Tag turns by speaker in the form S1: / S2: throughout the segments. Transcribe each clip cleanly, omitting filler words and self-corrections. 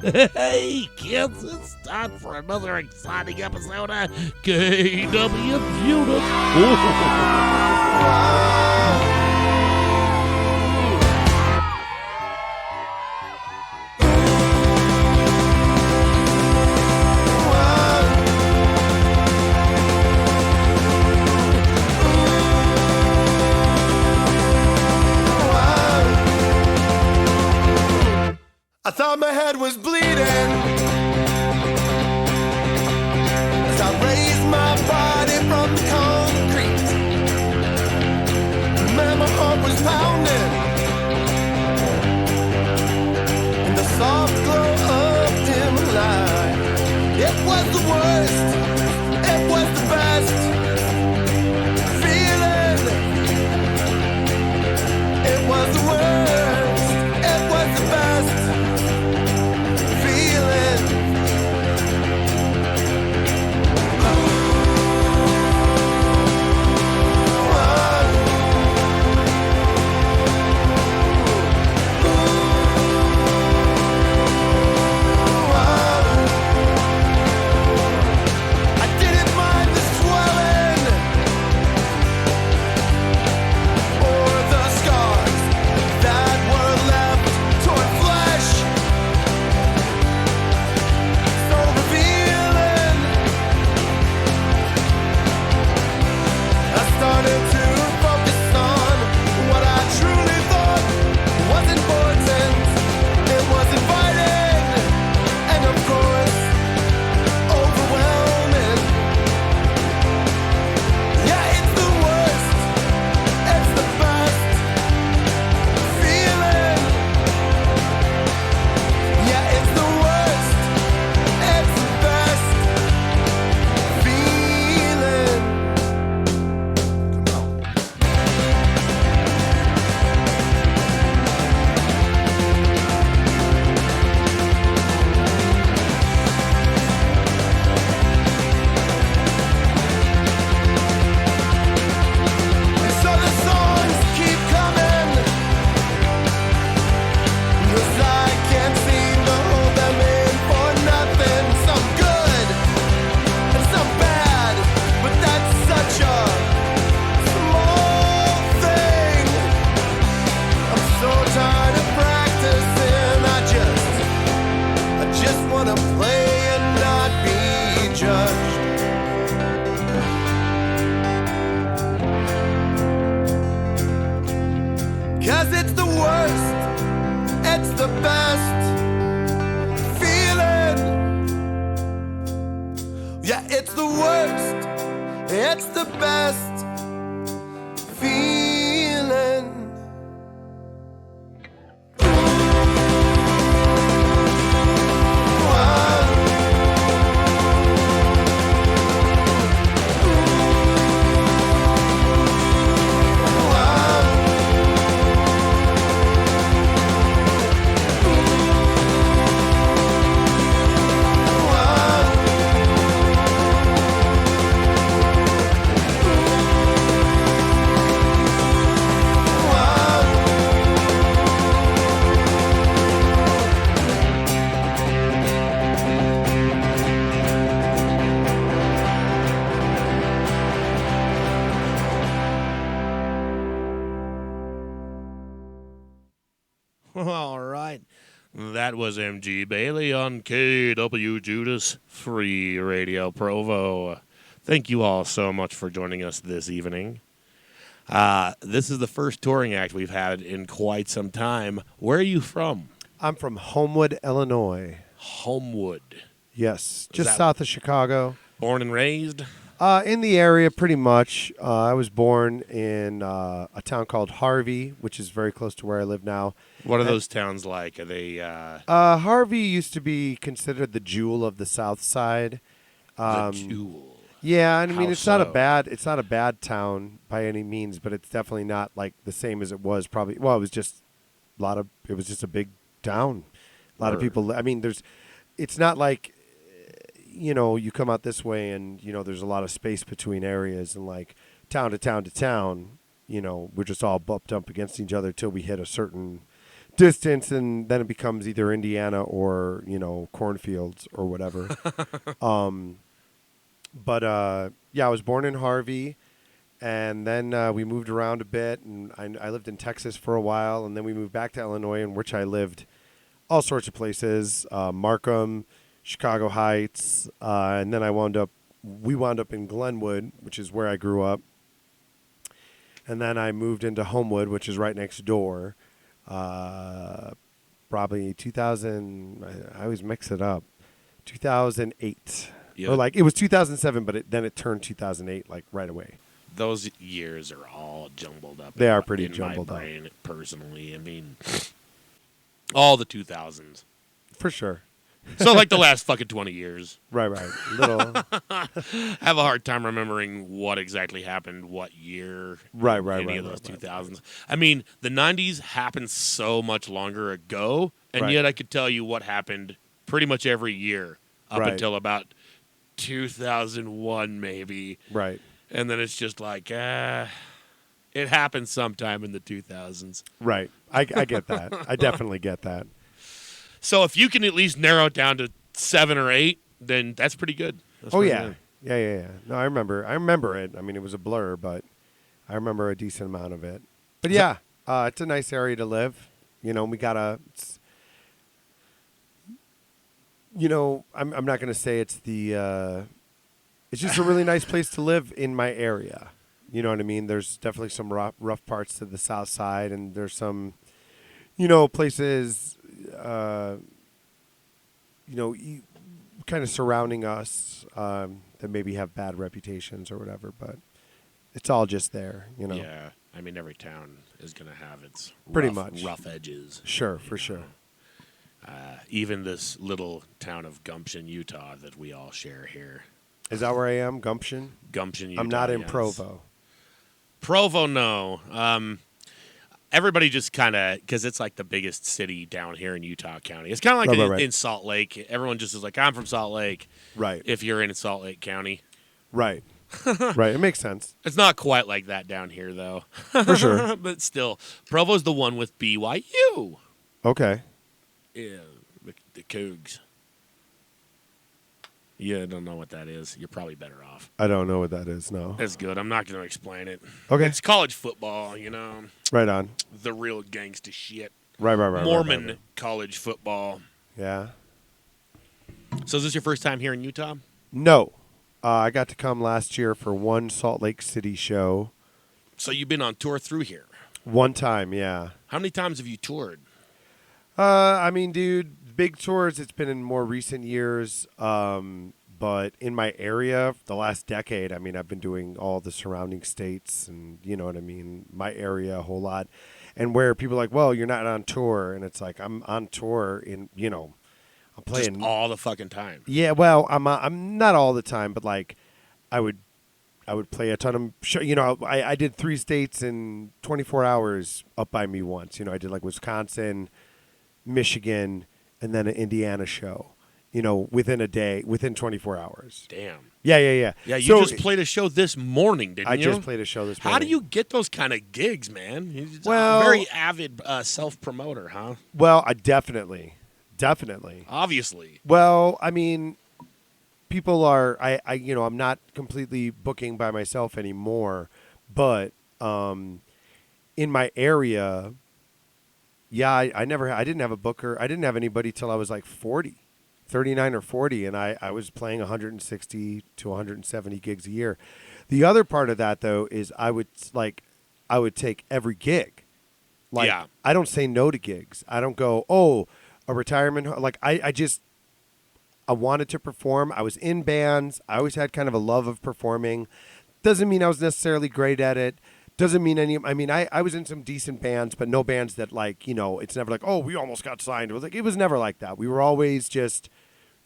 S1: Hey, kids, it's time for another exciting episode of KWJUDAS.
S2: I thought my head was bleeding as I raised my body from the concrete. Man, my heart was pounding in the soft glow of dim light. It was the worst, it was the best feeling. It was the worst, it was the best feeling. I didn't mind the swelling or the scars that were left torn flesh. So revealing, I started to focus on what I truly thought was important. It was inviting and of course overwhelming. Yeah, it's the worst, it's the best feeling. Yeah, it's the worst, it's the best feeling. Come on. And so the songs keep coming, 'cause I can't seem to hold them in for nothing. Some good and some bad, but that's such a small thing. I'm so tired of practicing. I just wanna play and not be judged. 'Cause it's the worst, it's the best feeling. Yeah, it's the worst, it's the best feeling.
S1: All right. That was M.G. Bailey on KWJUDAS Free Radio Provo. Thank you all so much for joining us this evening. This is the first touring act we've had in quite some time. Where are you from?
S3: I'm from Homewood, Illinois.
S1: Homewood.
S3: Yes, just
S1: that-
S3: south of Chicago.
S1: Born and raised?
S3: In the area, pretty much. I was born in a town called Harvey, which is very close to where I live now.
S1: What are those towns like? Are they
S3: Harvey used to be considered the jewel of the South Side.
S1: the jewel?
S3: Yeah, I mean
S1: How
S3: it's not
S1: so?
S3: a bad town by any means, but it's definitely not like the same as it was. Probably, well, it was just a big town. A lot of people. I mean, it's not like, you come out this way and, there's a lot of space between areas and like town to town to town, we're just all bumped up against each other till we hit a certain distance, and then it becomes either Indiana or, cornfields or whatever. But I was born in Harvey, and then we moved around a bit, and I lived in Texas for a while, and then we moved back to Illinois, in which I lived all sorts of places, Markham, Chicago Heights, and then we wound up in Glenwood, which is where I grew up. And then I moved into Homewood, which is right next door. Probably 2000. I always mix it up. 2008,
S1: Yep.
S3: or it was 2007, but then it turned 2008 right away.
S1: Those years are all jumbled up.
S3: They are pretty
S1: in
S3: jumbled
S1: my
S3: up.
S1: brain, personally. I mean, all the 2000s.
S3: For sure.
S1: So the last fucking 20 years.
S3: Right. Little.
S1: I have a hard time remembering what exactly happened, what year.
S3: Right.
S1: Any of those 2000s. I mean, the 90s happened so much longer ago, and
S3: Right.
S1: yet I could tell you what happened pretty much every year up
S3: Right.
S1: until about 2001, maybe.
S3: Right.
S1: And then it's just it happened sometime in the 2000s.
S3: Right. I get that. I definitely get that.
S1: So if you can at least narrow it down to 7 or 8, then that's pretty good. That's pretty good.
S3: Yeah. No, I remember it. I mean, it was a blur, but I remember a decent amount of it. But yeah, it's a nice area to live. We gotta. I'm not gonna say it's the. It's just a really nice place to live in my area. You know what I mean? There's definitely some rough parts to the south side, and there's some, places. Kind of surrounding us that maybe have bad reputations or whatever, but it's all just there,
S1: Yeah, I mean every town is going to have its
S3: Pretty much.
S1: rough edges.
S3: Sure, for sure.
S1: Even this little town of Gumption, Utah, that we all share here.
S3: Is that where I am, Gumption?
S1: Gumption, Utah.
S3: I'm not in
S1: yes.
S3: Provo.
S1: Provo, no. Everybody just kind of, because it's the biggest city down here in Utah County. It's kind of
S3: Right.
S1: in Salt Lake. Everyone just is I'm from Salt Lake.
S3: Right.
S1: If you're in Salt Lake County.
S3: Right. Right. It makes sense.
S1: It's not quite like that down here, though.
S3: For sure.
S1: But still, Provo's the one with BYU.
S3: Okay.
S1: Yeah, the Cougs. You don't know what that is. You're probably better off.
S3: I don't know what that is, no.
S1: That's good. I'm not going to explain it.
S3: Okay.
S1: It's college football,
S3: Right on.
S1: the real gangsta shit.
S3: Right.
S1: Mormon
S3: right.
S1: college football.
S3: Yeah.
S1: So is this your first time here in Utah?
S3: No. I got to come last year for one Salt Lake City show.
S1: So you've been on tour through here.
S3: One time, yeah.
S1: How many times have you toured?
S3: I mean, dude, big tours, it's been in more recent years. But in my area, the last decade, I mean, I've been doing all the surrounding states and, you know what I mean, my area a whole lot. And where people are like, well, you're not on tour. And it's I'm on tour in, I'm playing.
S1: Just all the fucking time.
S3: Yeah, well, I'm not all the time, but I would play a ton of I did 3 states in 24 hours up by me once. I did Wisconsin, Michigan, and then an Indiana show. Within a day, within 24 hours.
S1: Damn.
S3: Yeah.
S1: Yeah, you just played a show this morning, didn't you?
S3: I just played a show this morning.
S1: How do you get those kind of gigs, man? You're just
S3: Well-
S1: a very avid self-promoter, huh?
S3: Well, I definitely.
S1: Obviously.
S3: Well, I mean, people are. I'm not completely booking by myself anymore, but in my area, yeah, I didn't have a booker. I didn't have anybody till I was 40, 39 or 40, and I was playing 160 to 170 gigs a year. The other part of that though is I would take every gig.
S1: Yeah.
S3: I don't say no to gigs. I don't go, oh, a retirement. I wanted to perform. I was in bands. I always had kind of a love of performing. Doesn't mean I was necessarily great at it. Doesn't mean I was in some decent bands, but no bands that it's never oh, we almost got signed. It was never like that. We were always just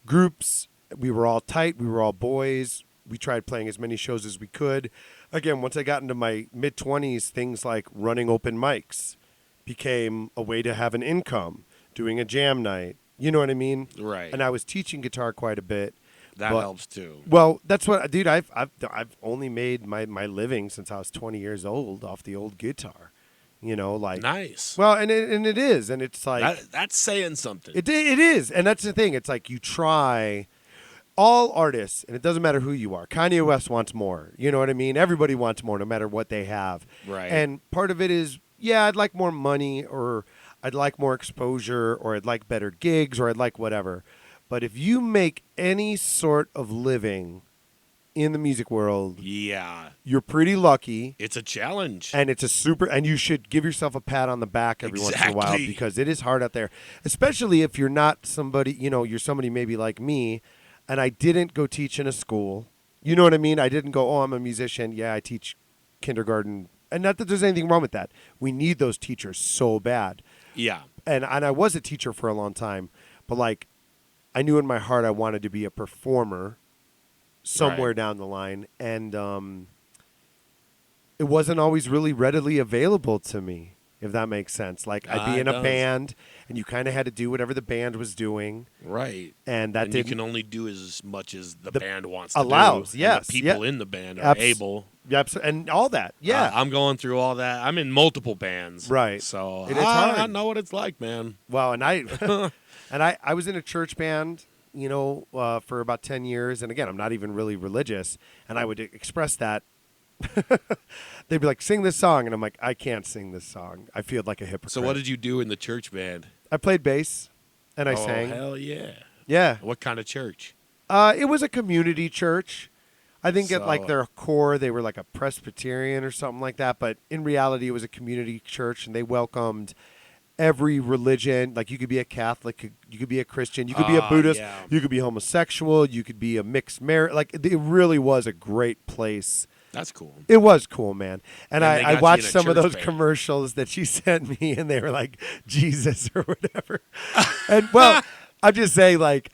S3: groups. We were all tight. We were all boys. We tried playing as many shows as we could. Again, once I got into my mid-20s, things like running open mics became a way to have an income, doing a jam night. You know what I mean?
S1: Right.
S3: And I was teaching guitar quite a bit.
S1: That helps too.
S3: Well, that's what, dude. I've only made my living since I was 20 years old off the old guitar. Like
S1: nice.
S3: Well, and it is, and it's like
S1: That's saying something.
S3: it is, and that's the thing. It's like you try. All artists, and it doesn't matter who you are. Kanye West wants more. You know what I mean? Everybody wants more, no matter what they have.
S1: Right.
S3: And part of it is, yeah, I'd like more money, or I'd like more exposure, or I'd like better gigs, or I'd like whatever. But if you make any sort of living in the music world,
S1: yeah,
S3: you're pretty lucky.
S1: It's a challenge.
S3: And it's and you should give yourself a pat on the back every once in a while, because it is hard out there, especially if you're not somebody, you're somebody maybe like me. And I didn't go teach in a school. You know what I mean? I didn't go, oh, I'm a musician. Yeah, I teach kindergarten. And not that there's anything wrong with that. We need those teachers so bad.
S1: Yeah.
S3: And I was a teacher for a long time. But, like, I knew in my heart I wanted to be a performer somewhere down the line. And it wasn't always really readily available to me, if that makes sense. Like, I'd be in a band, and you kind of had to do whatever the band was doing.
S1: Right.
S3: And that
S1: you can only do as much as the band wants to
S3: allows,
S1: do.
S3: Yes.
S1: And the people in the band are able.
S3: Yep, and all that. Yeah.
S1: I'm going through all that. I'm in multiple bands.
S3: Right.
S1: So
S3: it's hard.
S1: I know what it's like, man.
S3: Well, and I was in a church band, for about 10 years. And again, I'm not even really religious. And I would express that. They'd be like, sing this song. And I'm like, I can't sing this song. I feel like a hypocrite.
S1: So what did you do in the church band?
S3: I played bass and I sang.
S1: Oh, hell yeah.
S3: Yeah.
S1: What kind of church?
S3: It was a community church. I think at like
S1: So-
S3: their core, they were like a Presbyterian or something like that. But in reality, it was a community church, and they welcomed every religion. Like, you could be a Catholic, you could be a Christian, you could be a Buddhist,
S1: yeah.
S3: you could be homosexual, you could be a mixed marriage. Like, it really was a great place.
S1: That's cool.
S3: It was cool, man. And
S1: And they got
S3: I
S1: you
S3: watched
S1: in a
S3: some of
S1: church
S3: those
S1: band.
S3: commercials that she sent me, and they were like Jesus or whatever. And well, I'm just saying, like,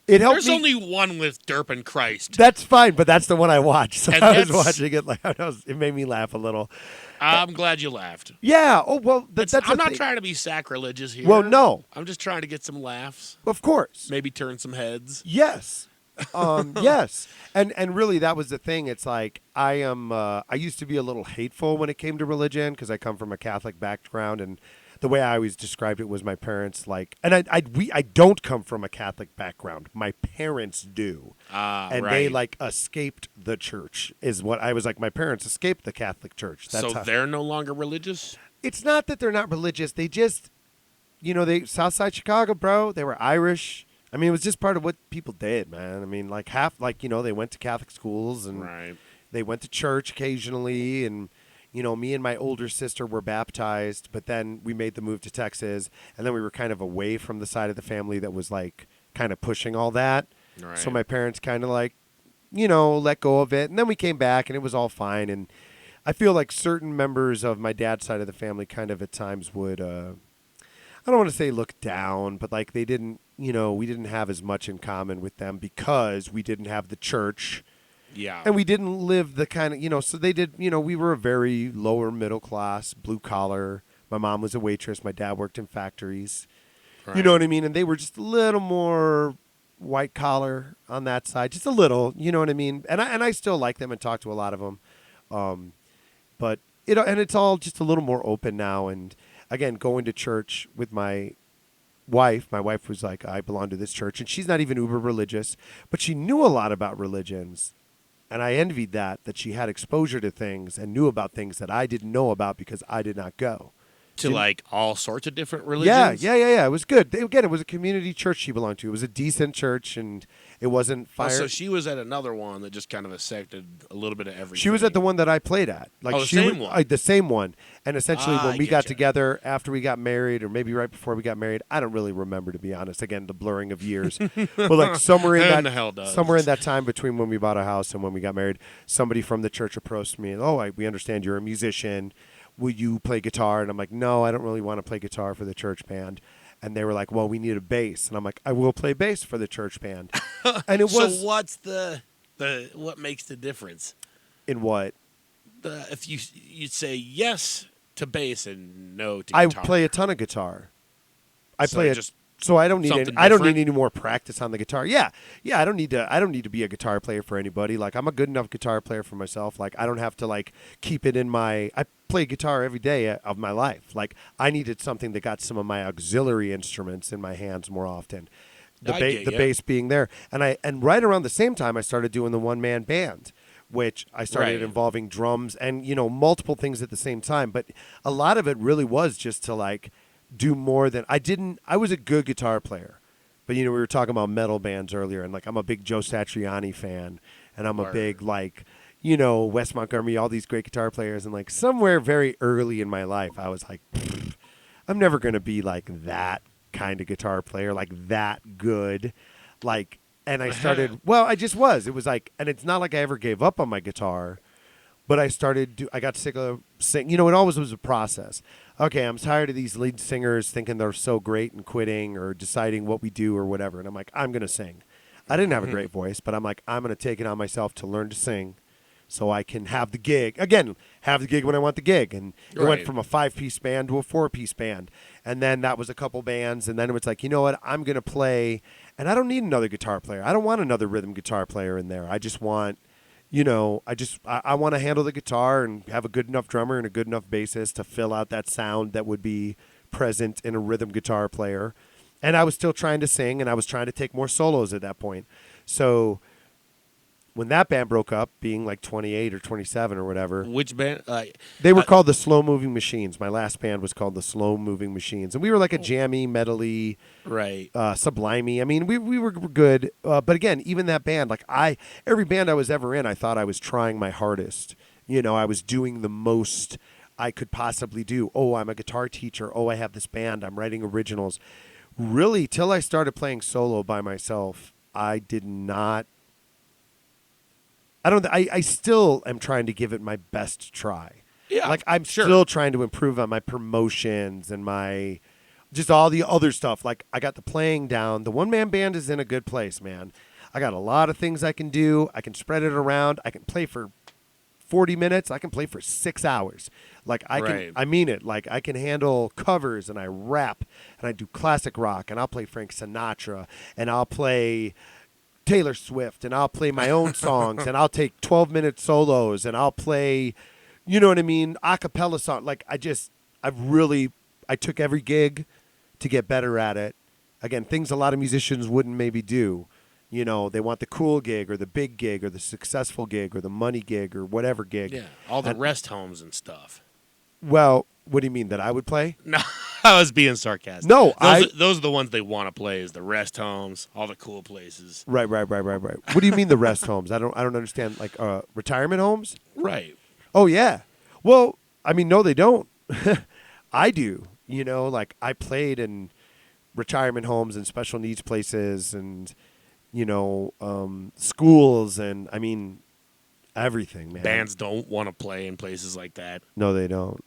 S3: it helped
S1: There's
S3: me.
S1: only one with Derp and Christ.
S3: That's fine, but that's the one I watched. So
S1: And
S3: I was
S1: that's-
S3: watching it like it made me laugh a little.
S1: I'm glad you laughed.
S3: Yeah. Oh well, that's
S1: I'm
S3: the
S1: not
S3: thing.
S1: trying to be sacrilegious here.
S3: Well, no,
S1: I'm just trying to get some laughs.
S3: of course.
S1: Maybe turn some heads.
S3: Yes. Yes. And really, that was the thing. It's like I used to be a little hateful when it came to religion, because I come from a Catholic background, and the way I always described it was my parents, like, and I don't come from a Catholic background. My parents do. And
S1: right.
S3: they like escaped the church, is what I was like. My parents escaped the Catholic Church. That's
S1: So
S3: how,
S1: they're no longer religious?
S3: it's not that they're not religious. They just, they Southside Chicago, bro. They were Irish. I mean, it was just part of what people did, man. I mean, like they went to Catholic schools, and
S1: Right.
S3: they went to church occasionally, and me and my older sister were baptized, but then we made the move to Texas, and then we were kind of away from the side of the family that was like kind of pushing all that.
S1: Right.
S3: So my parents kind of like, let go of it, and then we came back, and it was all fine. And I feel like certain members of my dad's side of the family kind of at times would, I don't want to say look down, but like they didn't, we didn't have as much in common with them because we didn't have the church.
S1: Yeah.
S3: And we didn't live the kind of, so they did, we were a very lower middle class, blue collar. My mom was a waitress. My dad worked in factories.
S1: Right.
S3: You know what I mean? And they were just a little more white collar on that side, just a little, you know what I mean? And I still like them and talk to a lot of them. But, and it's all just a little more open now. And again, going to church with my wife was like, I belong to this church. And she's not even uber religious, but she knew a lot about religions. And I envied that she had exposure to things and knew about things that I didn't know about because I did not go.
S1: To like all sorts of different religions?
S3: Yeah. It was good. Again, it was a community church she belonged to. It was a decent church, and it wasn't fire.
S1: So she was at another one that just kind of accepted a little bit of everything.
S3: She was at the one that I played at. Like
S1: the
S3: she
S1: same
S3: was,
S1: one.
S3: the same one. And essentially, when
S1: I
S3: we got
S1: getcha.
S3: together after we got married, or maybe right before we got married, I don't really remember, to be honest. Again, the blurring of years. But like somewhere in
S1: Who
S3: that
S1: the hell does?
S3: somewhere in that time between when we bought a house and when we got married, somebody from the church approached me. We understand you're a musician. Will you play guitar? And I'm like, no, I don't really want to play guitar for the church band. And they were like, well, we need a bass. And I'm like, I will play bass for the church band. And it was
S1: So what's the what makes the difference?
S3: in what?
S1: If you'd say yes to bass and no to
S3: I
S1: guitar.
S3: play a ton of guitar. I
S1: So
S3: play it.
S1: just
S3: So I don't need
S1: Something
S3: I don't need
S1: different?
S3: any more practice on the guitar. Yeah, I don't need to be a guitar player for anybody. Like I'm a good enough guitar player for myself. Like I don't have to like keep it in my. I play guitar every day of my life. Like I needed something that got some of my auxiliary instruments in my hands more often.
S1: I get
S3: The
S1: ya.
S3: bass being there, and right around the same time I started doing the one man band, which I started
S1: Right.
S3: involving drums and multiple things at the same time. But a lot of it really was just to like do more than I was a good guitar player, but we were talking about metal bands earlier, and like I'm a big Joe Satriani fan, and I'm a
S1: Word.
S3: big like Wes Montgomery, all these great guitar players, and like somewhere very early in my life I was like, I'm never gonna be like that kind of guitar player, like that good, like. And I started. Well, I just was. It was like, and it's not like I ever gave up on my guitar, but I got sick of singing. It always was a process. Okay, I'm tired of these lead singers thinking they're so great and quitting or deciding what we do or whatever. And I'm like, I'm gonna sing. I didn't have a great voice, but I'm like, I'm gonna take it on myself to learn to sing, so I can have the gig again. Have the gig when I want the gig, and it went
S1: Right.
S3: from a 5-piece band to a 4-piece band, and then that was a couple bands, and then it was like, you know what, I'm gonna play, and I don't need another guitar player. I don't want another rhythm guitar player in there. I just want, I want to handle the guitar and have a good enough drummer and a good enough bassist to fill out that sound that would be present in a rhythm guitar player. And I was still trying to sing, and I was trying to take more solos at that point. So when that band broke up, being like 28 or 27 or whatever,
S1: Which band?
S3: they were called the Slow Moving Machines. My last band was called the Slow Moving Machines, and we were like a jammy, metally,
S1: Right.
S3: sublimey. I mean, we were good, but again, even that band, like every band I was ever in, I thought I was trying my hardest. I was doing the most I could possibly do. Oh, I'm a guitar teacher. Oh, I have this band. I'm writing originals. Really, till I started playing solo by myself, I did not. I still am trying to give it my best try.
S1: Yeah,
S3: Like I'm
S1: sure.
S3: still trying to improve on my promotions and my just all the other stuff. Like I got the playing down. The one man band is in a good place, man. I got a lot of things I can do. I can spread it around. I can play for 40 minutes. I can play for 6 hours. Like
S1: Right.
S3: I mean it. Like I can handle covers and I rap and I do classic rock and I'll play Frank Sinatra and I'll play Taylor Swift and I'll play my own songs and I'll take 12-minute solos and I'll play, you know what I mean, a cappella song. Like I took every gig to get better at it. Again, things a lot of musicians wouldn't maybe do. They want the cool gig or the big gig or the successful gig or the money gig or whatever gig.
S1: Yeah, all the
S3: And-
S1: rest homes and stuff.
S3: Well, what do you mean that I would play?
S1: No, I was being sarcastic.
S3: No,
S1: those are the ones they want to play. Is the rest homes, all the cool places.
S3: Right. What do you mean the rest homes? I don't understand. Like retirement homes?
S1: Right.
S3: Oh yeah. Well, I mean, no, they don't. I do. Like I played in retirement homes and special needs places and schools and I mean everything, man.
S1: Bands don't want to play in places like that.
S3: No, they don't.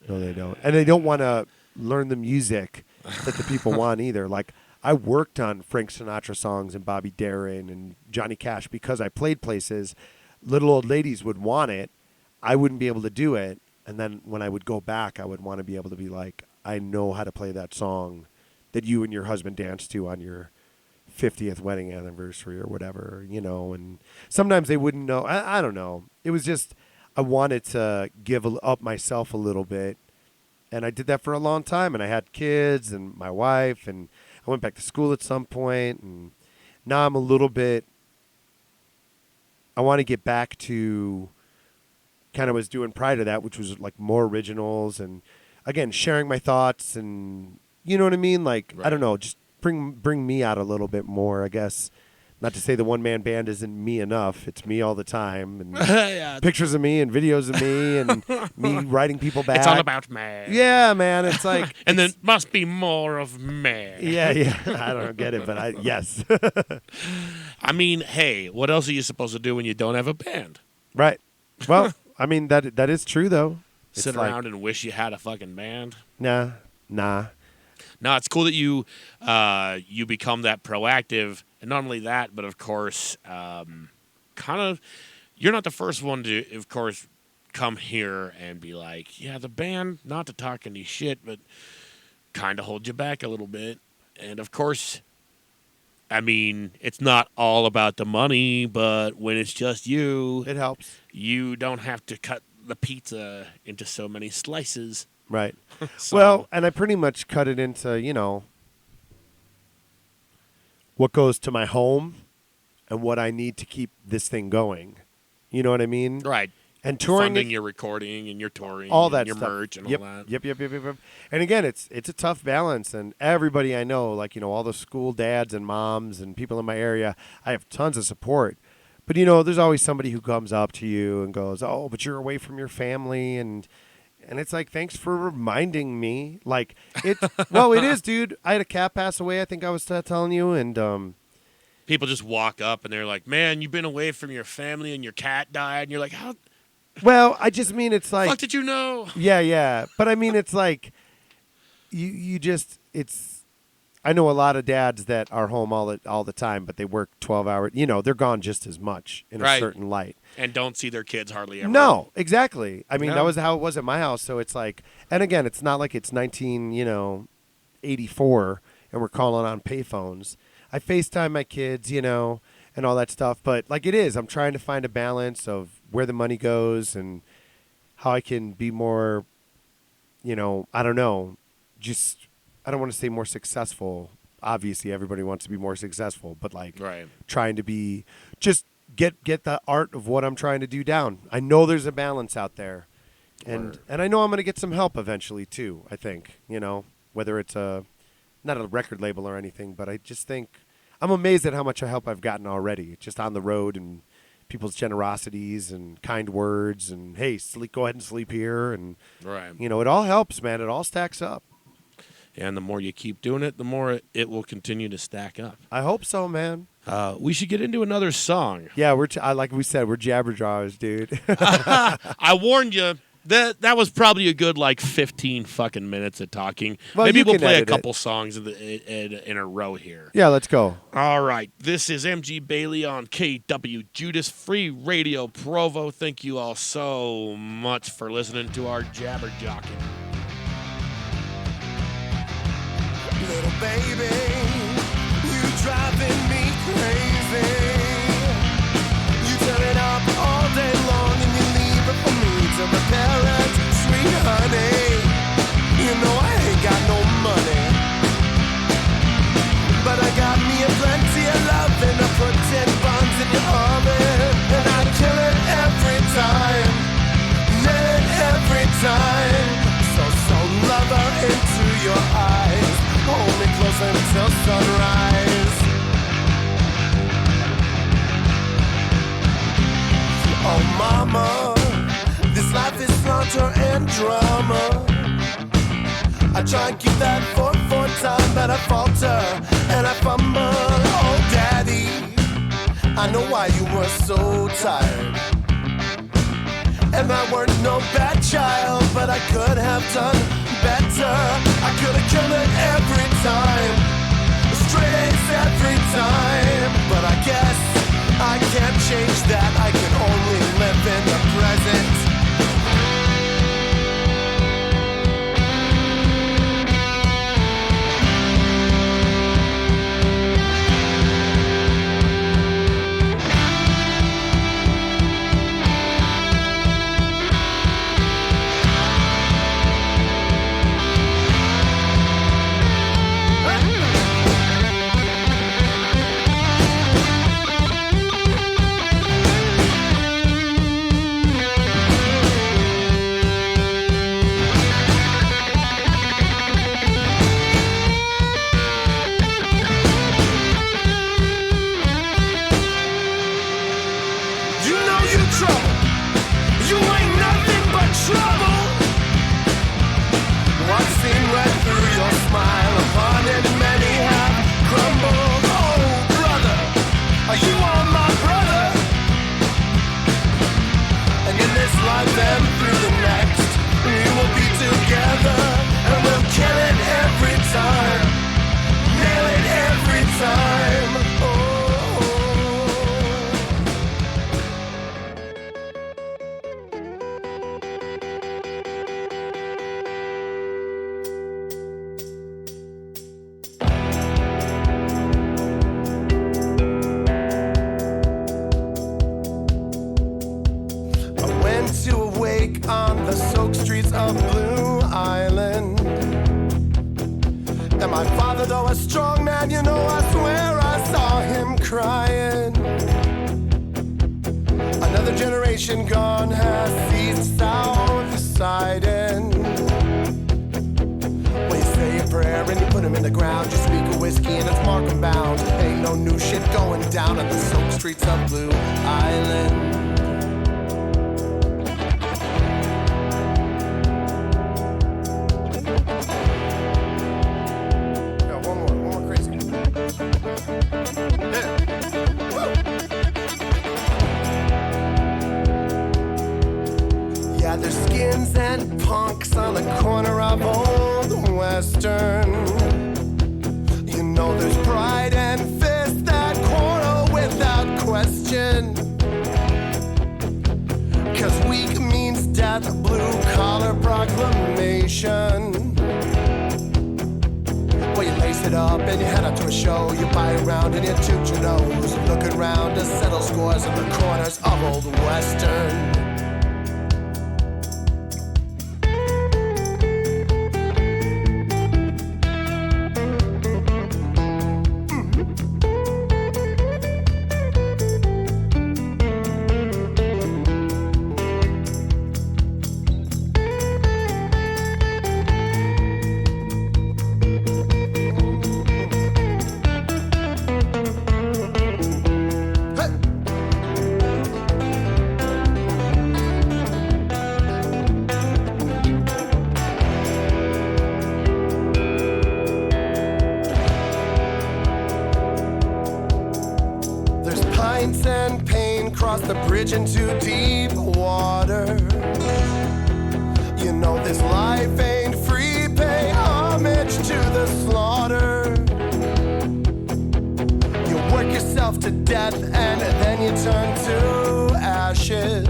S3: And they don't want to learn the music that the people want either. Like I worked on Frank Sinatra songs and Bobby Darin and Johnny Cash because I played places. Little old ladies would want it. I wouldn't be able to do it. And then when I would go back, I would want to be able to be like, I know how to play that song that you and your husband danced to on your 50th wedding anniversary or whatever, and sometimes they wouldn't know. I don't know. It was just, I wanted to give up myself a little bit. And I did that for a long time. And I had kids and my wife and I went back to school at some point. And now I'm a little bit, I want to get back to kind of was doing prior to that, which was like more originals and again, sharing my thoughts and you know what I mean? Like,
S1: Right.
S3: I don't know, just bring me out a little bit more, I guess. Not to say the one-man band isn't me enough. It's me all the time. And
S1: Yeah,
S3: pictures of me and videos of me and me writing people back.
S1: it's all about me.
S3: Yeah, man. It's like...
S1: And there must be more of me.
S3: Yeah. I don't get it, but yes.
S1: I mean, hey, what else are you supposed to do when you don't have a band?
S3: Right. Well, I mean, that is true, though. It's
S1: Sit
S3: like,
S1: around and wish you had a fucking band?
S3: Nah.
S1: No, it's cool that you become that proactive, and not only that, but of course, you're not the first one to, of course, come here and be like, yeah, the band, not to talk any shit, but kind of hold you back a little bit. And of course, I mean, it's not all about the money, but when it's just you,
S3: It helps.
S1: you don't have to cut the pizza into so many slices.
S3: Right.
S1: So-
S3: Well, and I pretty much cut it into, what goes to my home and what I need to keep this thing going. You know what I mean?
S1: Right.
S3: And touring
S1: Funding
S3: it,
S1: your recording and your touring,
S3: all
S1: and
S3: that
S1: your
S3: stuff.
S1: merch and
S3: Yep,
S1: all that.
S3: Yep. And again, it's a tough balance. And everybody I know, like, all the school dads and moms and people in my area, I have tons of support. But, there's always somebody who comes up to you and goes, oh, but you're away from your family. And it's like, thanks for reminding me. Like, well, it is, dude. I had a cat pass away, I think I was telling you. And
S1: People just walk up and they're like, man, you've been away from your family and your cat died. And you're like, how
S3: well, I just mean it's
S1: the
S3: like,
S1: fuck did you know?
S3: yeah. But I mean, it's like, you just, I know a lot of dads that are home all the time, but they work 12 hours. They're gone just as much in a
S1: Right.
S3: certain light.
S1: And don't see their kids hardly ever.
S3: No, exactly. I mean,
S1: No.
S3: that was how it was at my house. So it's like, and again, it's not like it's 1984 and we're calling on payphones. I FaceTime my kids, and all that stuff. But like it is, I'm trying to find a balance of where the money goes and how I can be more, I don't know, just, I don't want to say more successful. Obviously, everybody wants to be more successful, but like
S1: Right.
S3: trying to be, just get the art of what I'm trying to do down. I know there's a balance out there. And I know I'm going to get some help eventually too, I think, whether it's not a record label or anything, but I just think I'm amazed at how much help I've gotten already, just on the road and people's generosities and kind words and, hey, go ahead and sleep here. And,
S1: Right.
S3: it all helps, man. It all stacks up.
S1: And the more you keep doing it, the more it will continue to stack up.
S3: I hope so, man.
S1: We should get into another song.
S3: Yeah, like we said, we're jabberjaws, dude.
S1: I warned you. That was probably a good 15 fucking minutes of talking.
S3: Well,
S1: Maybe
S3: you
S1: we'll
S3: can
S1: play a
S3: edit it.
S1: couple songs in a row here.
S3: Yeah, let's go.
S1: All right. This is MG Bailey on KWJUDAS Free Radio Provo. Thank you all so much for listening to our jabberjocking.
S2: Little baby, you driving me crazy. You turn it up all day long and you leave it for me to repair it. Sweet honey, you know I ain't got no money, but I got me a plenty of love and I put 10 buns in your arm and I kill it every time, nail it every time. So lover into your eyes. Hold me close until sunrise. Oh mama, this life is slaughter and drama. I try and keep that 4/4 time, but I falter and I fumble. Oh daddy, I know why you were so tired. And I weren't no bad child, but I could have done better. I could have killed it every time, straight A's every time. But I guess I can't change that. I can only live in the present. crying. Another generation gone has ceased subsiding. Well, you say a prayer and you put them in the ground. You speak of whiskey and it's mark bound. Ain't no new shit going down on the soap streets of Blue Island. On the corner of Old Western, you know there's pride and fist that quarrel without question. 'Cause weak means death, blue collar proclamation. Well, you lace it up and you head out to a show. You buy a round and you toot your nose, looking around to settle scores in the corners of Old Western. Into deep water. You know this life ain't free. Pay homage to the slaughter. You work yourself to death and then you turn to ashes.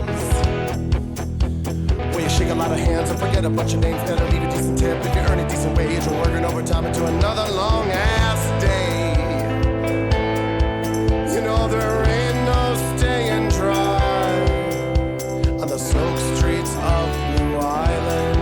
S2: Well, you shake a lot of hands and forget a bunch of names. Better leave a decent tip if you earn a decent wage. Or working overtime into another long ass day. You know there ain't no staying dry on the soak streets of Blue Island.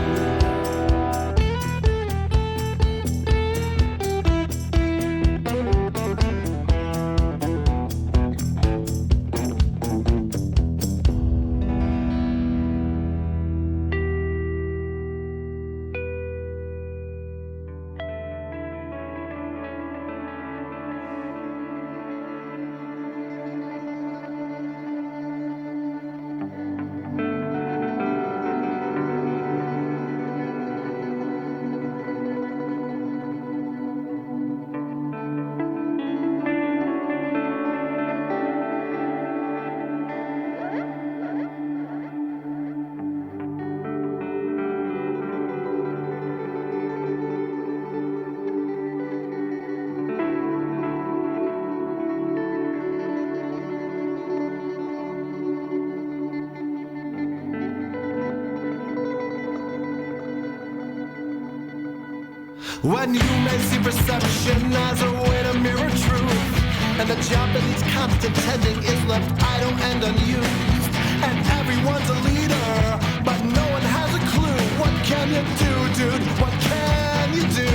S2: When you may see perception as a way to mirror truth, and the Japanese constant tending is left idle and unused, and everyone's a leader, but no one has a clue. What can you do, dude? What can you do?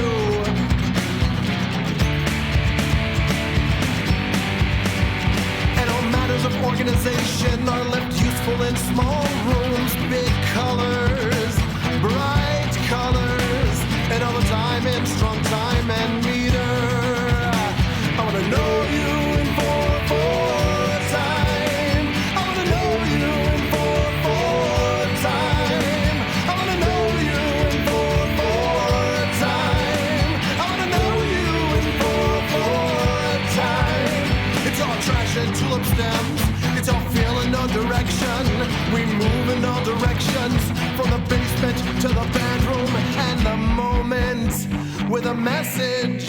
S2: And all matters of organization are left useful in small rooms, big colors, bright colors, and all the time in strong time and meter. I wanna know you in 4/4 time. I wanna know you in 4/4 time. I wanna know you in 4/4 time. I wanna know you in 4/4 time. It's all trash and tulip stems. It's all feeling no direction. We move in all directions, from the basement to the bedroom, and the moment with a message,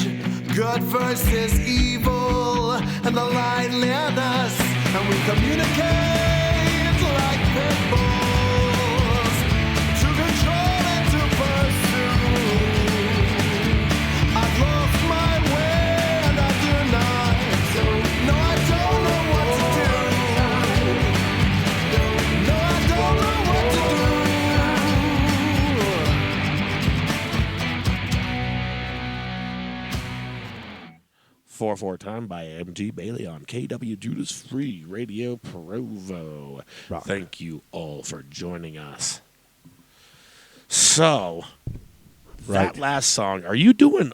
S2: good versus evil, and the line near us, and we communicate like pit bulls, to control and to pursue. I've lost my way and I do not. No, I don't know what to do. No, I don't know what to do.
S1: 4/4 one more time by MG Bailey on KWJUDAS Free Radio Provo.
S3: Rock.
S1: Thank you all for joining us. So, that last song, are you doing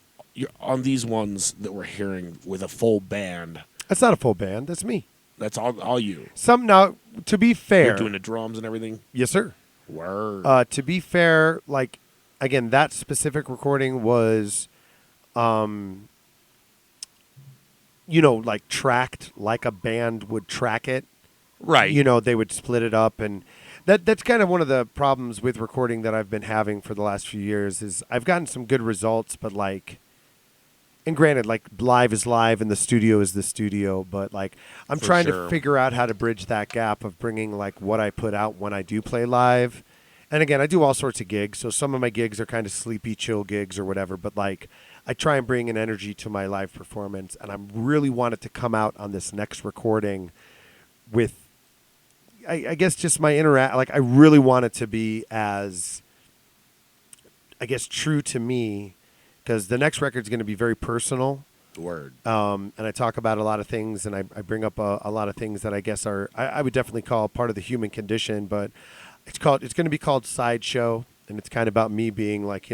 S1: on these ones that we're hearing with a full band?
S3: That's not a full band. That's me.
S1: That's all you?
S3: Now, to be fair.
S1: You're doing the drums and everything?
S3: Yes, sir.
S1: Word.
S3: To be fair, like, again, that specific recording was, like tracked like a band would track it.
S1: Right.
S3: They would split it up. And that's kind of one of the problems with recording that I've been having for the last few years is I've gotten some good results, but like, and granted, like live is live and the studio is the studio, but like I'm trying to figure out how to bridge that gap of bringing like what I put out when I do play live. And again, I do all sorts of gigs. So some of my gigs are kind of sleepy, chill gigs or whatever, but like I try and bring an energy to my live performance. And I really want it to come out on this next recording with, I guess, just my like I really want it to be as, I guess, true to me. Because the next record is going to be very personal.
S1: Word.
S3: And I talk about a lot of things, and I bring up a lot of things that I guess are I would definitely call part of the human condition. But it's going to be called Sideshow, and it's kind of about me being like,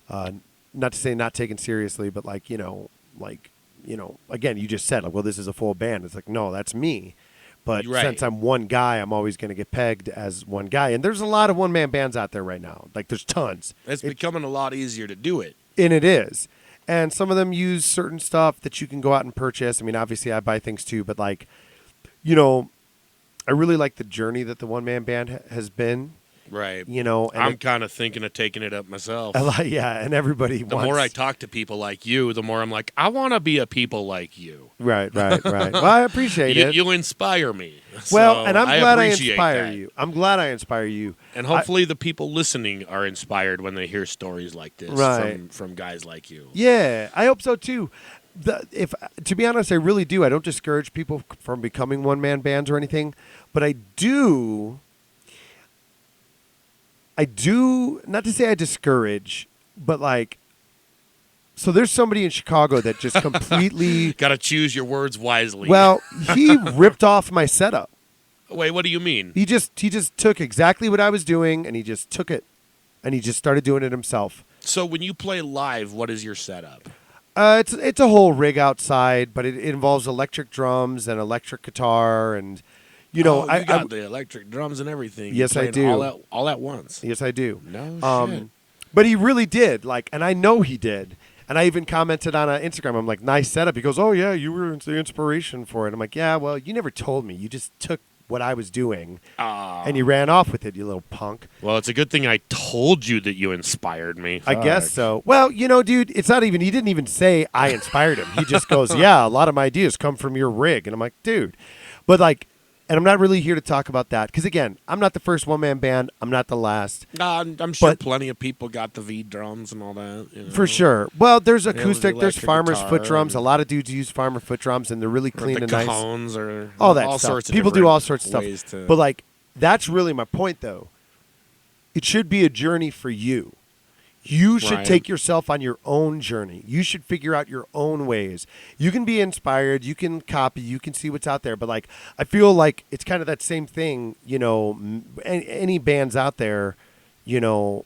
S3: not to say not taken seriously, but like, again, you just said like, well, this is a full band. It's like, no, that's me. But since I'm one guy, I'm always going to get pegged as one guy. And there's a lot of one-man bands out there right now. Like, there's tons.
S1: It's becoming a lot easier to do it.
S3: And it is. And some of them use certain stuff that you can go out and purchase. I mean, obviously, I buy things too. But, like, I really like the journey that the one-man band has been.
S1: Right.
S3: And
S1: I'm kind of thinking of taking it up myself.
S3: Yeah, and everybody
S1: The more I talk to people like you, the more I'm like, I want to be a people like you.
S3: Right. Well, I appreciate it.
S1: You inspire me.
S3: Well,
S1: so
S3: and I'm glad I
S1: appreciate
S3: inspire
S1: that.
S3: you. I'm glad I inspire you.
S1: And hopefully the people listening are inspired when they hear stories like this from guys like you.
S3: Yeah, I hope so too. To be honest, I really do. I don't discourage people from becoming one-man bands or anything, but I do, not to say I discourage, but like, so there's somebody in Chicago that just completely...
S1: Got to choose your words wisely.
S3: Well, he ripped off my setup.
S1: Wait, what do you mean?
S3: He just took exactly what I was doing, and he just took it, and he just started doing it himself.
S1: So when you play live, what is your setup?
S3: It's a whole rig outside, but it involves electric drums and electric guitar, and...
S1: you got the electric drums and everything.
S3: Yes, I do.
S1: All at once.
S3: Yes, I do.
S1: No shit.
S3: But he really did. Like, and I know he did. And I even commented on Instagram. I'm like, nice setup. He goes, oh, yeah, you were the inspiration for it. I'm like, yeah, well, you never told me. You just took what I was doing, and you ran off with it, you little punk.
S1: Well, it's a good thing I told you that you inspired me.
S3: I guess so. Well, dude, it's not even, he didn't even say I inspired him. He just goes, yeah, a lot of my ideas come from your rig. And I'm like, dude. But like, and I'm not really here to talk about that. Because, again, I'm not the first one-man band. I'm not the last.
S1: I'm sure plenty of people got the V drums and all that.
S3: For sure. Well, there's acoustic. There's
S1: electric
S3: farmer's
S1: guitar
S3: foot drums. A lot of dudes use farmer foot drums, and they're really clean and nice.
S1: Cajones or
S3: all that
S1: all
S3: stuff.
S1: sorts of
S3: people do all sorts of stuff. But, like, that's really my point, though. It should be a journey for you. You should take yourself on your own journey. You should figure out your own ways. You can be inspired. You can copy. You can see what's out there. But, like, I feel like it's kind of that same thing, any bands out there, one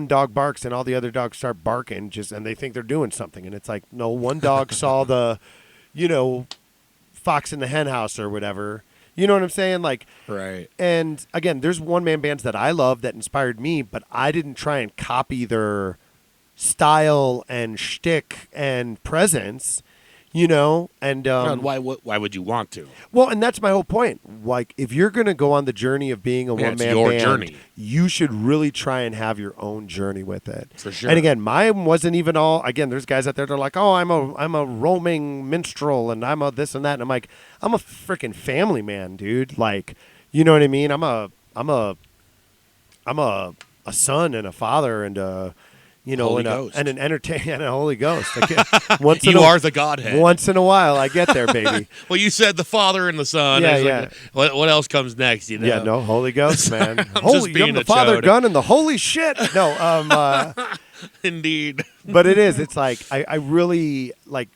S3: dog barks and all the other dogs start barking and they think they're doing something. And it's like, no, one dog saw the, fox in the hen house or whatever. You know what I'm saying? Like,
S1: right.
S3: And again, there's one-man bands that I love that inspired me, but I didn't try and copy their style and shtick and presence, And
S1: why would you want to?
S3: Well, and that's my whole point. Like, if you're going to go on the journey of being a one-man band,
S1: journey.
S3: You should really try and have your own journey with it.
S1: For sure.
S3: And again, mine wasn't even all. Again, there's guys out there that are like, "Oh, I'm a roaming minstrel, and I'm a this and that." And I'm like, I'm a freaking family man, dude. Like, you know what I mean? I'm a son and a father and a. And an entertainer and a Holy Ghost.
S1: You are the Godhead.
S3: Once in a while, I get there, baby.
S1: Well, you said the Father and the Son.
S3: Yeah.
S1: Like, what else comes next?
S3: Yeah, no, Holy Ghost, man.
S1: I'm
S3: I'm the Father, Gun, and the holy shit. No,
S1: Indeed.
S3: But it is. It's like I really like.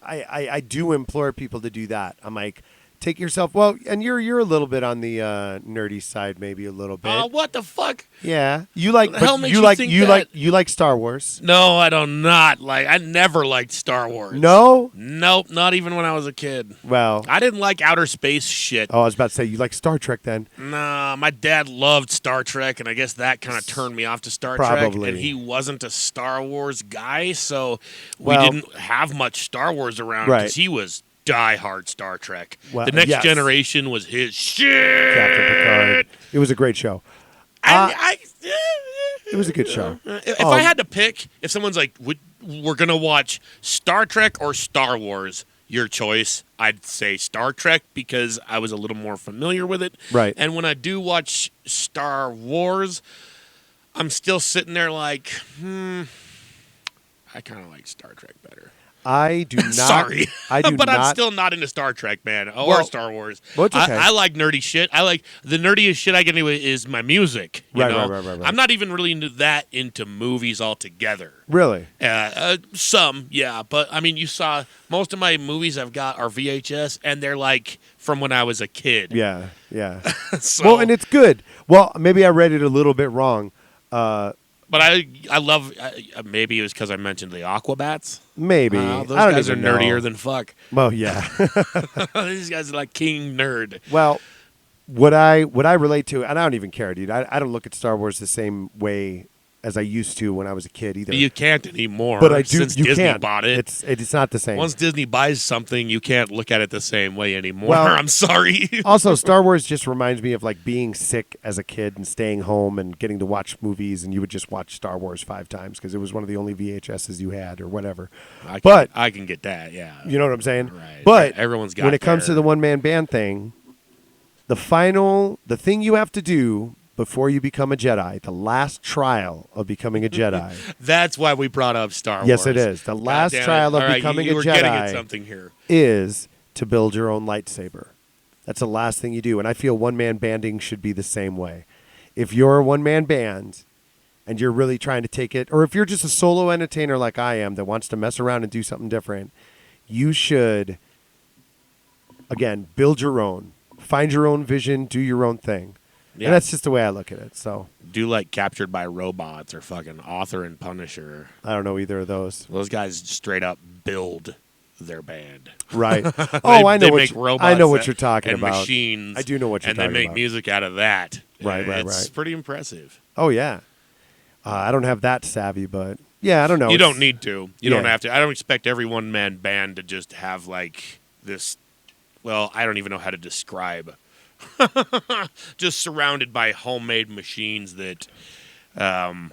S3: I do implore people to do that. I'm like, take yourself. Well, and you're a little bit on the nerdy side, maybe a little bit.
S1: Oh, what the fuck?
S3: Yeah, you like.
S1: What the hell
S3: But
S1: makes
S3: you
S1: you
S3: like.
S1: think
S3: You
S1: that?
S3: like. You like Star Wars.
S1: No, I do not like. I never liked Star Wars.
S3: No.
S1: Nope, not even when I was a kid.
S3: Well.
S1: I didn't like outer space shit.
S3: Oh, I was about to say you like Star Trek then.
S1: Nah, my dad loved Star Trek, and I guess that kind of turned me off to Star Trek.
S3: Probably.
S1: And he wasn't a Star Wars guy, so we
S3: Well-
S1: didn't have much Star Wars around
S3: Right.
S1: because he was diehard Star Trek.
S3: Well,
S1: the Next
S3: yes.
S1: Generation was his shit.
S3: Captain Picard. It was a great show. It was a good show.
S1: If I had to pick, if someone's like, we're going to watch Star Trek or Star Wars, your choice, I'd say Star Trek because I was a little more familiar with it.
S3: Right.
S1: And when I do watch Star Wars, I'm still sitting there like, I kind of like Star Trek better.
S3: I do not.
S1: Sorry.
S3: I do
S1: but
S3: not.
S1: I'm still not into Star Trek, man, or
S3: Well,
S1: Star Wars.
S3: well, it's okay.
S1: I like nerdy shit. I like the nerdiest shit I get into is my music. You
S3: Right,
S1: know?
S3: right.
S1: I'm not even really into movies altogether.
S3: Really?
S1: Some, yeah. But, I mean, you saw most of my movies I've got are VHS, and they're, like, from when I was a kid.
S3: Yeah.
S1: So,
S3: Well, and it's good. Well, maybe I read it a little bit wrong.
S1: but I love, maybe it was because I mentioned the Aquabats.
S3: Maybe.
S1: Those
S3: I don't
S1: guys are
S3: even know.
S1: nerdier than fuck.
S3: Well, yeah.
S1: These guys are like king nerd.
S3: Well, what I relate to, and I don't even care, dude. I don't look at Star Wars the same way as I used to when I was a kid either.
S1: You can't anymore.
S3: But I do.
S1: Since
S3: You
S1: Disney
S3: can't.
S1: bought it.
S3: It's not the same.
S1: Once Disney buys something, you can't look at it the same way anymore.
S3: Well-
S1: I'm sorry.
S3: Also, Star Wars just reminds me of like being sick as a kid and staying home and getting to watch movies, and you would just watch Star Wars 5 times because it was one of the only VHSs you had or whatever.
S1: I can get that. Yeah.
S3: You know what I'm saying?
S1: Right.
S3: But
S1: Everyone's got
S3: when it comes to
S1: their-
S3: the one-man band thing, the thing you have to do before you become a Jedi, the last trial of becoming a Jedi.
S1: That's why we brought up Star Wars.
S3: Yes, it is. The last
S1: God damn it.
S3: trial of
S1: All right,
S3: becoming
S1: you
S3: a
S1: were getting at
S3: Jedi
S1: something here.
S3: is to build your own lightsaber. That's the last thing you do. And I feel one-man banding should be the same way. If you're a one-man band and you're really trying to take it, or if you're just a solo entertainer like I am that wants to mess around and do something different, you should, again, build your own. Find your own vision, do your own thing.
S1: Yeah.
S3: And that's just the way I look at it. So
S1: Do like Captured by Robots or fucking Author and Punisher.
S3: I don't know either of those.
S1: Those guys straight up build their band.
S3: Right.
S1: They-
S3: I know
S1: they
S3: what
S1: make
S3: you-
S1: robots
S3: I know what
S1: that-
S3: you're talking
S1: and
S3: about.
S1: machines.
S3: I do know what you're
S1: and
S3: talking
S1: they make
S3: about.
S1: music out of that.
S3: Right.
S1: It's pretty impressive.
S3: Oh yeah. I don't have that savvy, but yeah, I don't know.
S1: You
S3: It's-
S1: don't need to. You don't
S3: Yeah.
S1: have to. I don't expect every one-man band to just have like this. Well, I don't even know how to describe. Just surrounded by homemade machines that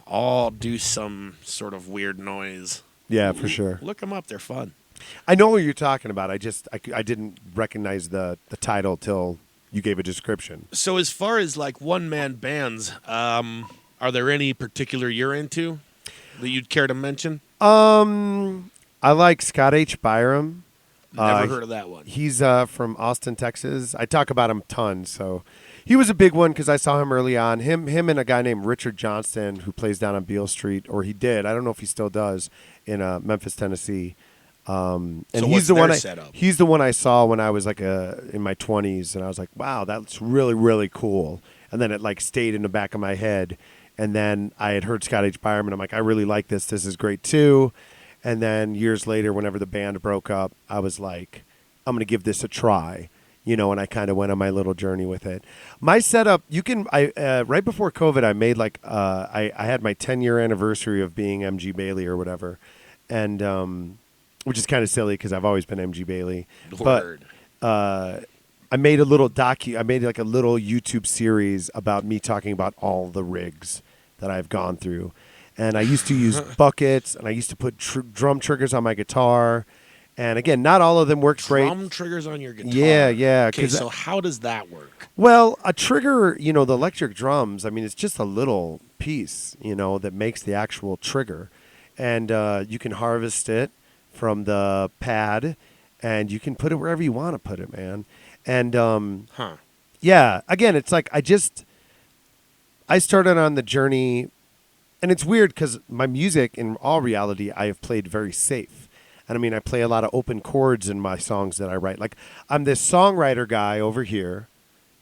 S1: all do some sort of weird noise.
S3: Yeah, for sure.
S1: Look them up; they're fun.
S3: I know what you're talking about. I didn't recognize the title till you gave a description.
S1: So, as far as like one-man bands, are there any particular you're into that you'd care to mention?
S3: I like Scott H. Byram.
S1: Never heard of that one.
S3: He's from Austin, Texas. I talk about him tons. So he was a big one because I saw him early on. Him and a guy named Richard Johnston who plays down on Beale Street, or he did. I don't know if he still does in Memphis, Tennessee. And
S1: So
S3: he's
S1: what's
S3: the
S1: their
S3: one.
S1: setup?
S3: He's the one I saw when I was like in my 20s, and I was like, wow, that's really really cool. And then it like stayed in the back of my head. And then I had heard Scott H. Byram, and I'm like, I really like this. This is great too. And then years later, whenever the band broke up, I was like, I'm going to give this a try, and I kind of went on my little journey with it. My setup, right before COVID, I made like, I had my 10-year anniversary of being MG Bailey or whatever. And, which is kind of silly because I've always been MG Bailey.
S1: Word.
S3: But, I made a little I made like a little YouTube series about me talking about all the rigs that I've gone through. And I used to use buckets, and I used to put drum triggers on my guitar. And again, not all of them worked great.
S1: Drum triggers on your guitar.
S3: Yeah.
S1: Okay, so how does that work?
S3: Well, a trigger, the electric drums, I mean, it's just a little piece, that makes the actual trigger. And you can harvest it from the pad, and you can put it wherever you want to put it, man. And yeah, again, it's like I started on the journey And it's weird because my music, in all reality, I have played very safe. And I mean, I play a lot of open chords in my songs that I write. Like, I'm this songwriter guy over here,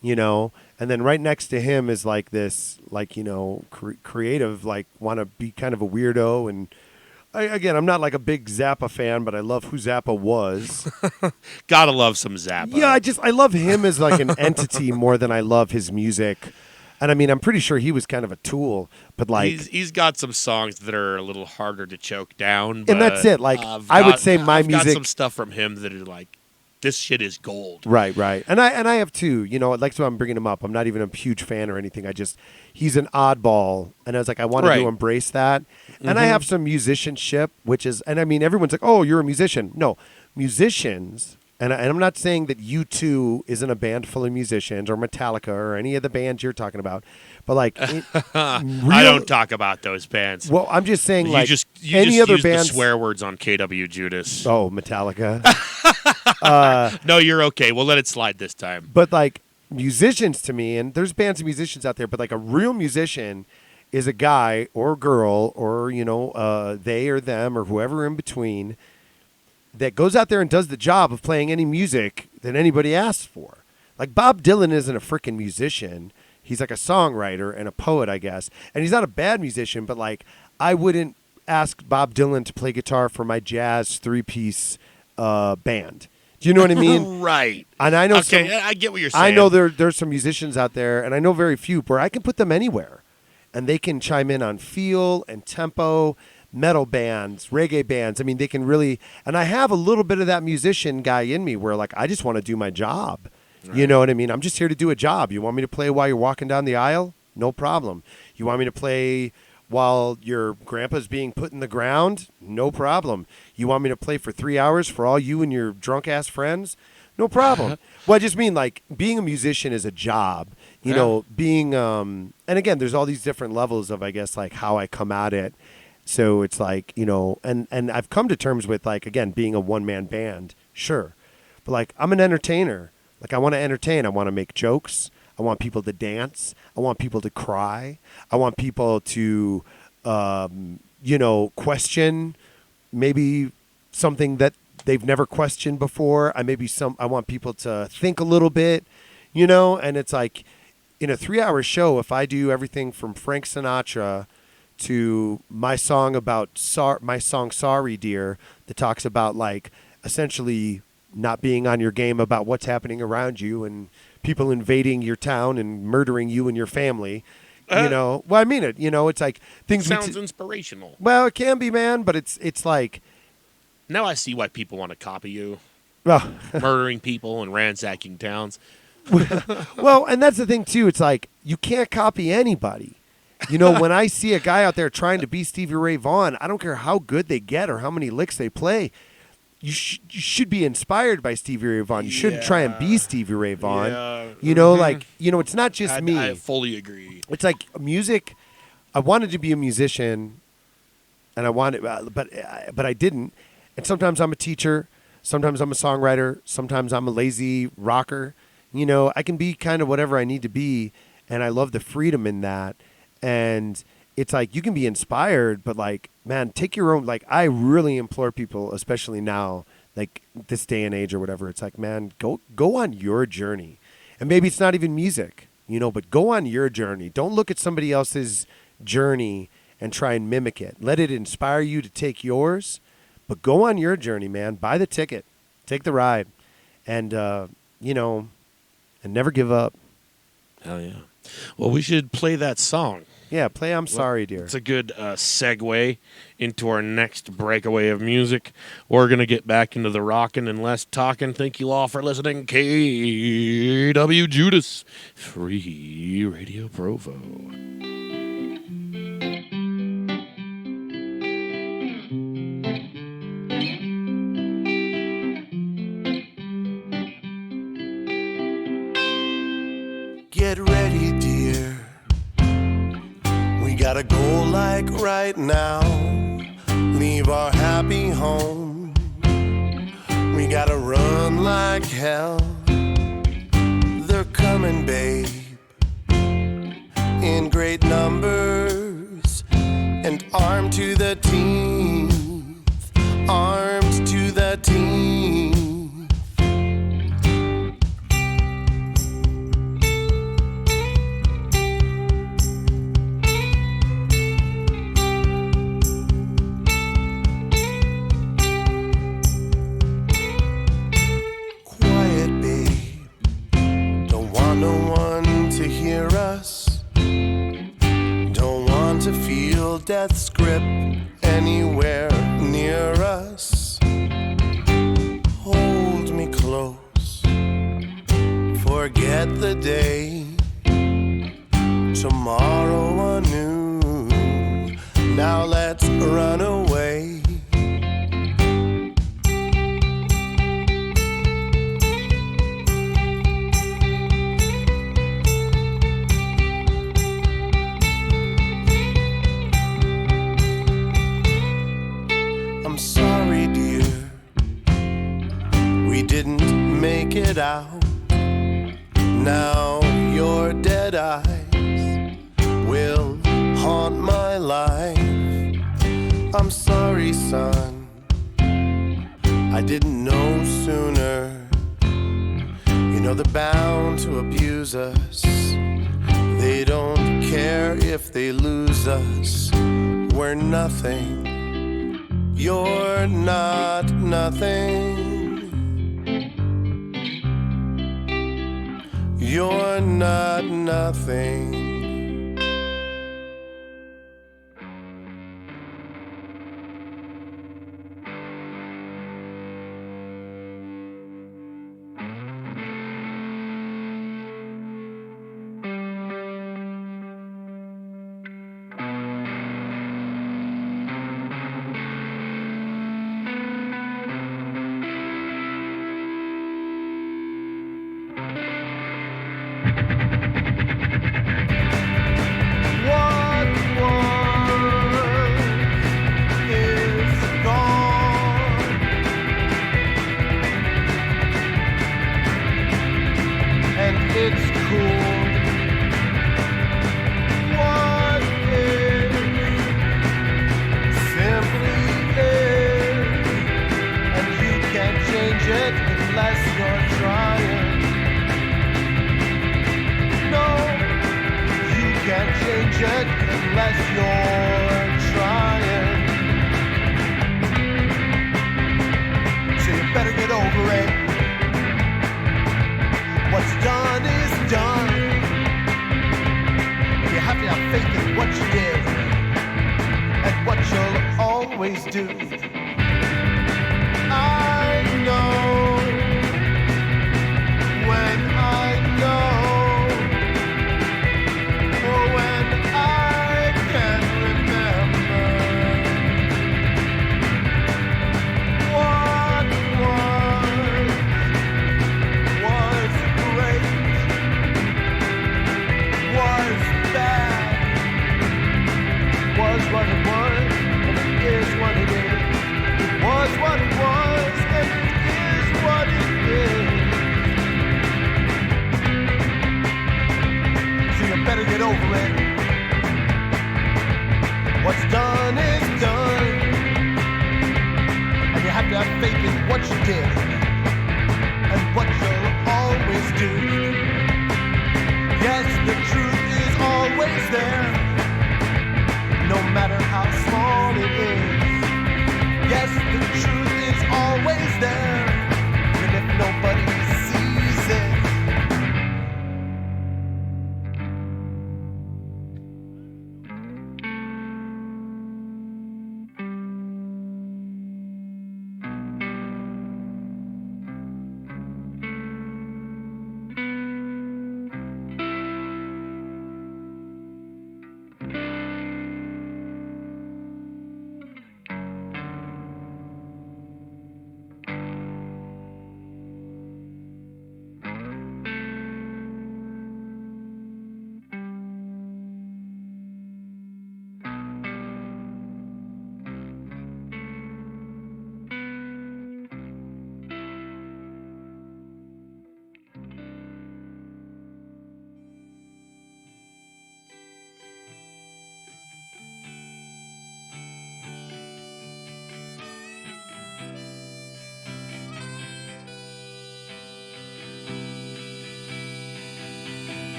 S3: you know, and then right next to him is like this, like, you know, creative, like, want to be kind of a weirdo. And again, I'm not like a big Zappa fan, but I love who Zappa was.
S1: Gotta love some Zappa.
S3: Yeah, I love him as like an entity more than I love his music. And I mean, I'm pretty sure he was kind of a tool, but like
S1: he's got some songs that are a little harder to choke down.
S3: And that's it. Like I would say my music.
S1: I've got some stuff from him that are like, this shit is gold.
S3: Right. And I have too. You know, like so I'm bringing him up. I'm not even a huge fan or anything. He's an oddball, and I was like, I wanted to embrace that. And I have some musicianship, which is, and I mean, everyone's like, oh, you're a musician. No, musicians. And I'm not saying that U2 isn't a band full of musicians or Metallica or any of the bands you're talking about, but like,
S1: I don't talk about those bands.
S3: Well, I'm just saying,
S1: you
S3: like,
S1: just
S3: any other
S1: use
S3: bands.
S1: The swear words on KWJUDAS.
S3: Oh, Metallica.
S1: No, you're okay. We'll let it slide this time.
S3: But like musicians to me, and there's bands of musicians out there, but like a real musician is a guy or girl or, you know, they or them or whoever in between that goes out there and does the job of playing any music that anybody asks for. Like Bob Dylan isn't a freaking musician. He's like a songwriter and a poet, I guess. And he's not a bad musician, but like I wouldn't ask Bob Dylan to play guitar for my jazz 3-piece band. Do you know what I mean?
S1: Right.
S3: And I know
S1: I get what you're saying.
S3: I know there's some musicians out there, and I know very few, where I can put them anywhere. And they can chime in on feel and tempo. Metal bands, reggae bands. I mean, they can really, and I have a little bit of that musician guy in me where like, I just want to do my job. Right. You know what I mean? I'm just here to do a job. You want me to play while you're walking down the aisle? No problem. You want me to play while your grandpa's being put in the ground? No problem. You want me to play for 3 hours for all you and your drunk ass friends? No problem. Well, I just mean like being a musician is a job, you know, being, and again, there's all these different levels of, I guess, like how I come at it. So it's like, you know, and I've come to terms with like, again, being a one-man band, sure. But like, I'm an entertainer. Like I want to entertain. I want to make jokes. I want people to dance. I want people to cry. I want people to, you know, question maybe something that they've never questioned before. I want people to think a little bit, you know, and it's like in a 3-hour show, if I do everything from Frank Sinatra to my song Sorry Dear, that talks about like essentially not being on your game about what's happening around you and people invading your town and murdering you and your family. You know, well, I mean it, you know, it's like things
S1: sounds inspirational.
S3: Well, it can be, man, but it's like
S1: now I see why people want to copy you.
S3: Well,
S1: murdering people and ransacking towns.
S3: Well, and that's the thing too. It's like you can't copy anybody. You know, when I see a guy out there trying to be Stevie Ray Vaughan, I don't care how good they get or how many licks they play. You should be inspired by Stevie Ray Vaughan. You shouldn't try and be Stevie Ray Vaughan.
S1: Yeah.
S3: You know, like, you know, it's not just me.
S1: I fully agree.
S3: It's like music. I wanted to be a musician, and I wanted, but I didn't. And sometimes I'm a teacher. Sometimes I'm a songwriter. Sometimes I'm a lazy rocker. You know, I can be kind of whatever I need to be, and I love the freedom in that. And it's like you can be inspired, but like, man, take your own. Like, I really implore people, especially now, like this day and age or whatever. It's like, man, go on your journey, and maybe it's not even music, you know, but go on your journey. Don't look at somebody else's journey and try and mimic it. Let it inspire you to take yours, but go on your journey, man. Buy the ticket, take the ride, and you know, and never give up.
S1: Hell yeah. Well, we should play that song.
S3: Yeah, play I'm Sorry, Dear.
S1: It's a good segue into our next breakaway of music. We're going to get back into the rocking and less talking. Thank you all for listening. KWJUDAS, Free Radio Provo.
S2: Get ready, dear. We gotta go like right now. Leave our happy home. We gotta run like hell. They're coming, babe, in great numbers. armed to the teeth, armed to the teeth. Death's grip anywhere near us. Hold me close, forget the day, tomorrow anew. Now let's run away. Make it out. Now your dead eyes will haunt my life. I'm sorry, son, I didn't know sooner. You know they're bound to abuse us. They don't care if they lose us. We're nothing. You're not nothing. You're not nothing.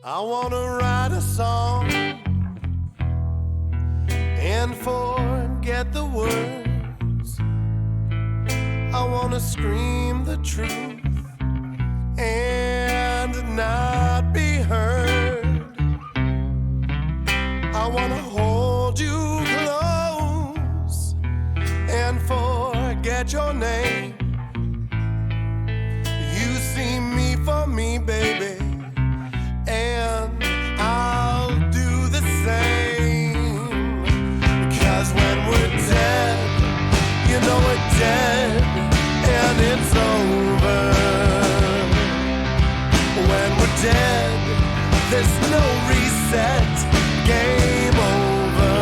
S2: I wanna write a song and forget the words. I wanna scream the truth and not be heard. I wanna hold you close and forget your name. You see me for me, baby, and I'll do the same. Because when we're dead, you know we're dead, and it's over. When we're dead, there's no reset. Game over,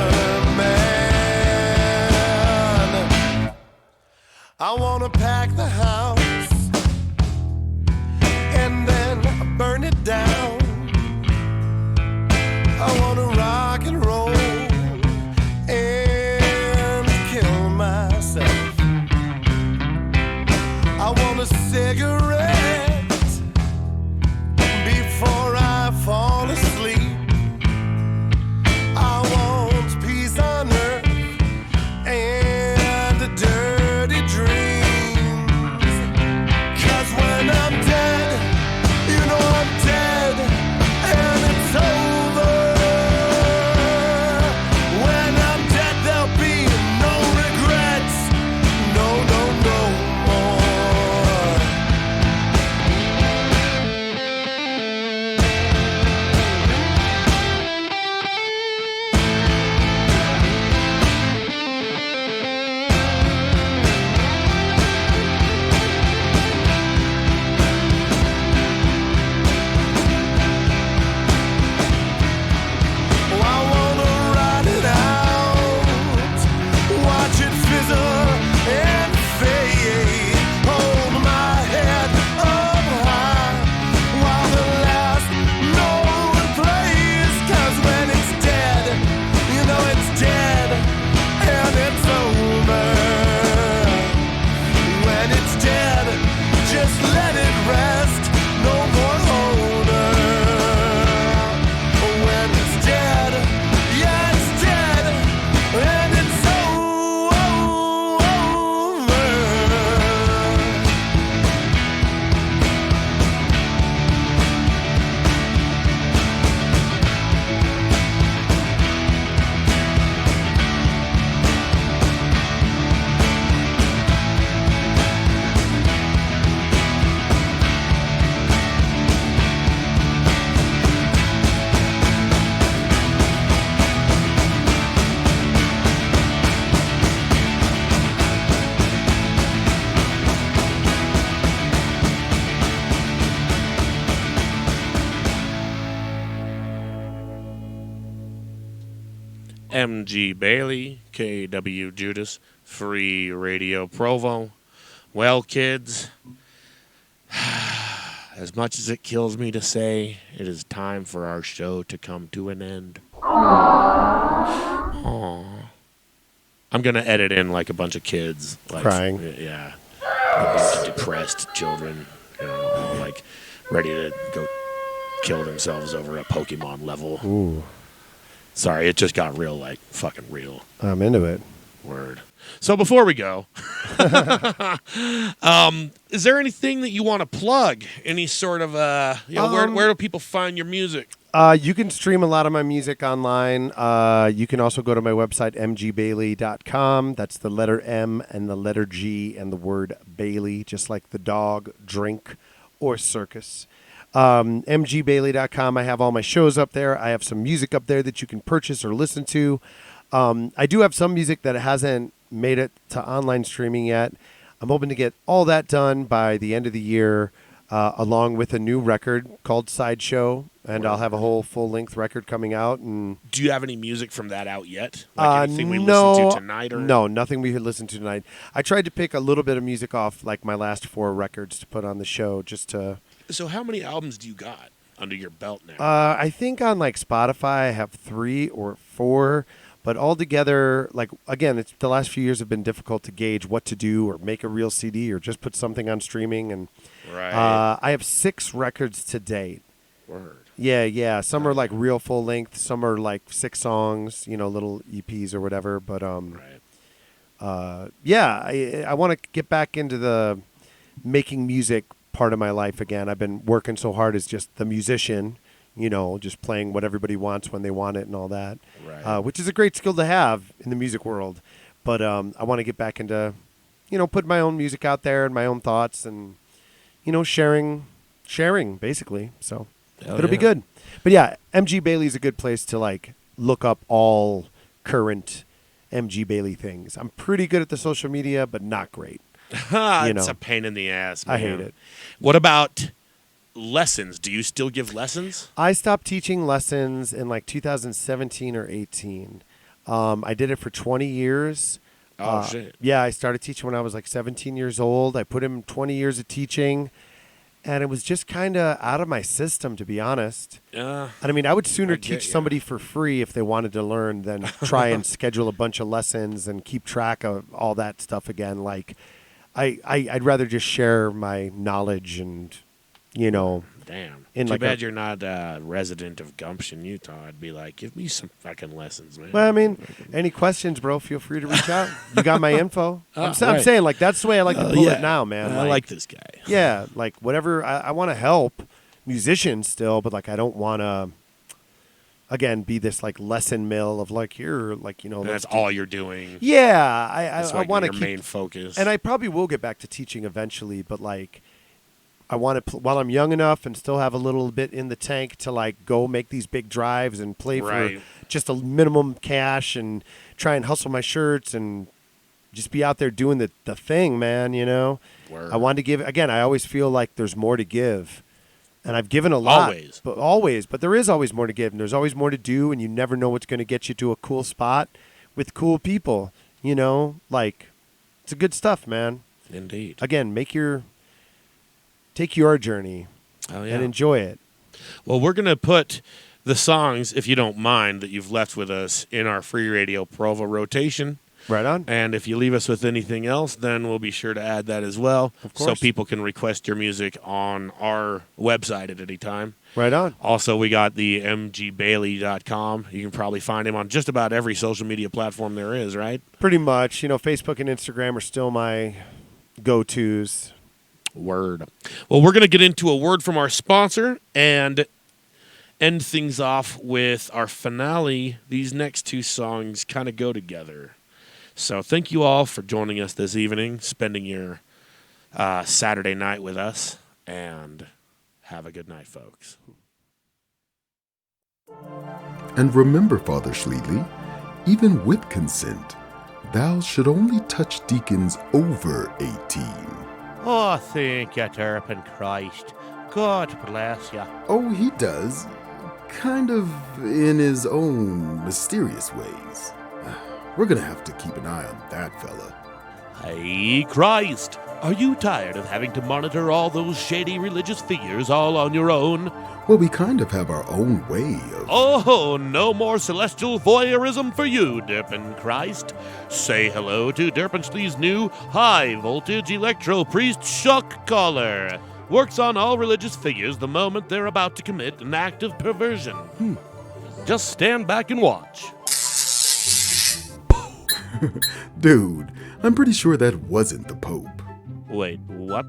S2: man. I wanna pack the house and then burn it down. I wanna rock and roll and kill myself. I want a cigarette before I fall asleep. I want peace on earth and dirty dreams. 'Cause when I'm dead, you know I'm dead, and it's over. When I'm dead, there'll be no regrets, no more.
S1: MG Bailey, KWJUDAS, Free Radio Provo. Well, kids, as much as it kills me to say, it is time for our show to come to an end. Aww. I'm going to edit in like a bunch of kids. Like,
S3: crying.
S1: Yeah. A bunch of depressed children, you know, like ready to go kill themselves over a Pokemon level.
S3: Ooh.
S1: Sorry, it just got real, like, fucking real.
S3: I'm into it.
S1: Word. So before we go, is there anything that you want to plug? Any sort of, where do people find your music?
S3: You can stream a lot of my music online. You can also go to my website, mgbailey.com. That's the letter M and the letter G and the word Bailey, just like the dog, drink, or circus. mgbailey.com. I have all my shows up there. I have some music up there that you can purchase or listen to. I do have some music that hasn't made it to online streaming yet. I'm hoping to get all that done by the end of the year, along with a new record called Sideshow, and I'll have a whole full-length record coming out. And
S1: do you have any music from that out yet? Like anything we listen to tonight? Or?
S3: No, nothing we could listen to tonight. I tried to pick a little bit of music off like my last 4 records to put on the show just to...
S1: So how many albums do you got under your belt now?
S3: I think on like Spotify I have 3 or 4, but altogether, like again, it's the last few years have been difficult to gauge what to do or make a real CD or just put something on streaming. And
S1: right.
S3: I have 6 records to date,
S1: Word.
S3: Yeah. Some are like real full length. Some are like 6 songs, little EPs or whatever. But
S1: Right.
S3: I want to get back into the making music part of my life again. I've been working so hard as just the musician, just playing what everybody wants when they want it and all that,
S1: Right.
S3: which is a great skill to have in the music world. But I want to get back into, put my own music out there and my own thoughts and, sharing basically. So it'll be good. But yeah, MG Bailey is a good place to like look up all current MG Bailey things. I'm pretty good at the social media, but not great.
S1: It's a pain in the ass, man.
S3: I hate it.
S1: What about lessons? Do you still give lessons?
S3: I stopped teaching lessons in like 2017 or 18. I did it for 20 years.
S1: Oh, shit.
S3: Yeah, I started teaching when I was like 17 years old. I put in 20 years of teaching, and it was just kind of out of my system, to be honest. And I mean, I would sooner teach somebody for free if they wanted to learn than try and schedule a bunch of lessons and keep track of all that stuff again. Like, I'd rather just share my knowledge and,
S1: Damn.
S3: in
S1: Too
S3: like
S1: bad you're not a resident of Gumption, Utah. I'd be like, give me some fucking lessons, man.
S3: Well, I mean, any questions, bro, feel free to reach out. You got my info. I'm
S1: right.
S3: saying, like, that's the way I like to pull it now, man.
S1: I like this guy.
S3: Yeah, like, whatever. I want to help musicians still, but, like, I don't want to, again, be this, like, lesson mill of, like, here, like,
S1: That's all you're doing.
S3: Yeah,
S1: That's
S3: I
S1: like
S3: want to
S1: your
S3: keep
S1: main focus.
S3: And I probably will get back to teaching eventually, but like I want to while I'm young enough and still have a little bit in the tank to like go make these big drives and play
S1: Right.
S3: for just a minimum cash and try and hustle my shirts and just be out there doing the thing, man,
S1: Word.
S3: I want to give again, I always feel like there's more to give. And I've given a lot. But there is always more to give and there's always more to do and you never know what's going to get you to a cool spot with cool people, like it's good stuff, man.
S1: Indeed.
S3: Again, take your journey and enjoy it.
S1: Well, we're going to put the songs, if you don't mind, that you've left with us in our Free Radio Provo rotation.
S3: Right on.
S1: And if you leave us with anything else, then we'll be sure to add that as well.
S3: Of course.
S1: So people can request your music on our website at any time.
S3: Right on.
S1: Also, we got the mgbailey.com. You can probably find him on just about every social media platform there is, right?
S3: Pretty much. Facebook and Instagram are still my go-tos.
S1: Word. Well, we're going to get into a word from our sponsor and end things off with our finale. These next 2 songs kind of go together. So thank you all for joining us this evening, spending your Saturday night with us, and have a good night, folks.
S4: And remember, Father Schleedley, even with consent, thou should only touch deacons over 18.
S1: Oh, thank you, Turpin Christ. God bless you.
S4: Oh, he does. Kind of in his own mysterious ways. We're gonna have to keep an eye on that fella.
S1: Hey, Christ. Are you tired of having to monitor all those shady religious figures all on your own?
S4: Well, we kind of have our own way of...
S1: Oh, no more celestial voyeurism for you, Derpin Christ. Say hello to Derpinschley's new high-voltage electro-priest shock collar. Works on all religious figures the moment they're about to commit an act of perversion. Just stand back and watch.
S4: Dude, I'm pretty sure that wasn't the Pope.
S1: Wait, what?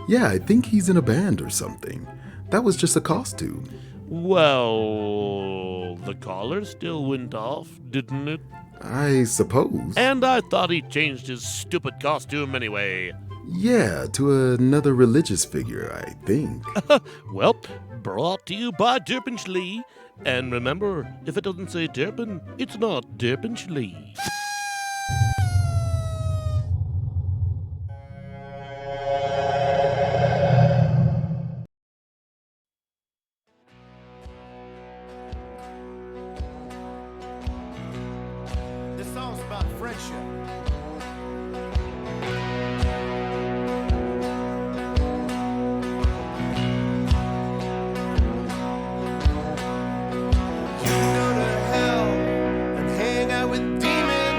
S4: Yeah, I think he's in a band or something. That was just a costume.
S1: Well, the collar still went off, didn't it?
S4: I suppose.
S1: And I thought he changed his stupid costume anyway.
S4: Yeah, to another religious figure, I think.
S1: Well, brought to you by Derpinschley. And remember, if it doesn't say Derpin, it's not Derpinschley.
S2: This song's about friendship. You go to hell and hang out with demons.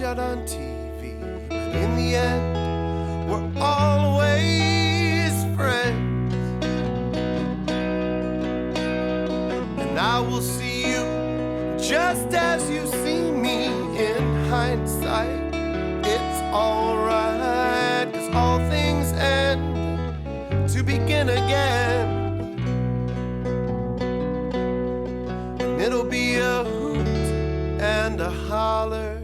S2: watch out on TV. But in the end, we're always friends. And I will see you just as you see me. In hindsight, it's alright, 'cause all things end to begin again. And it'll be a hoot and a holler.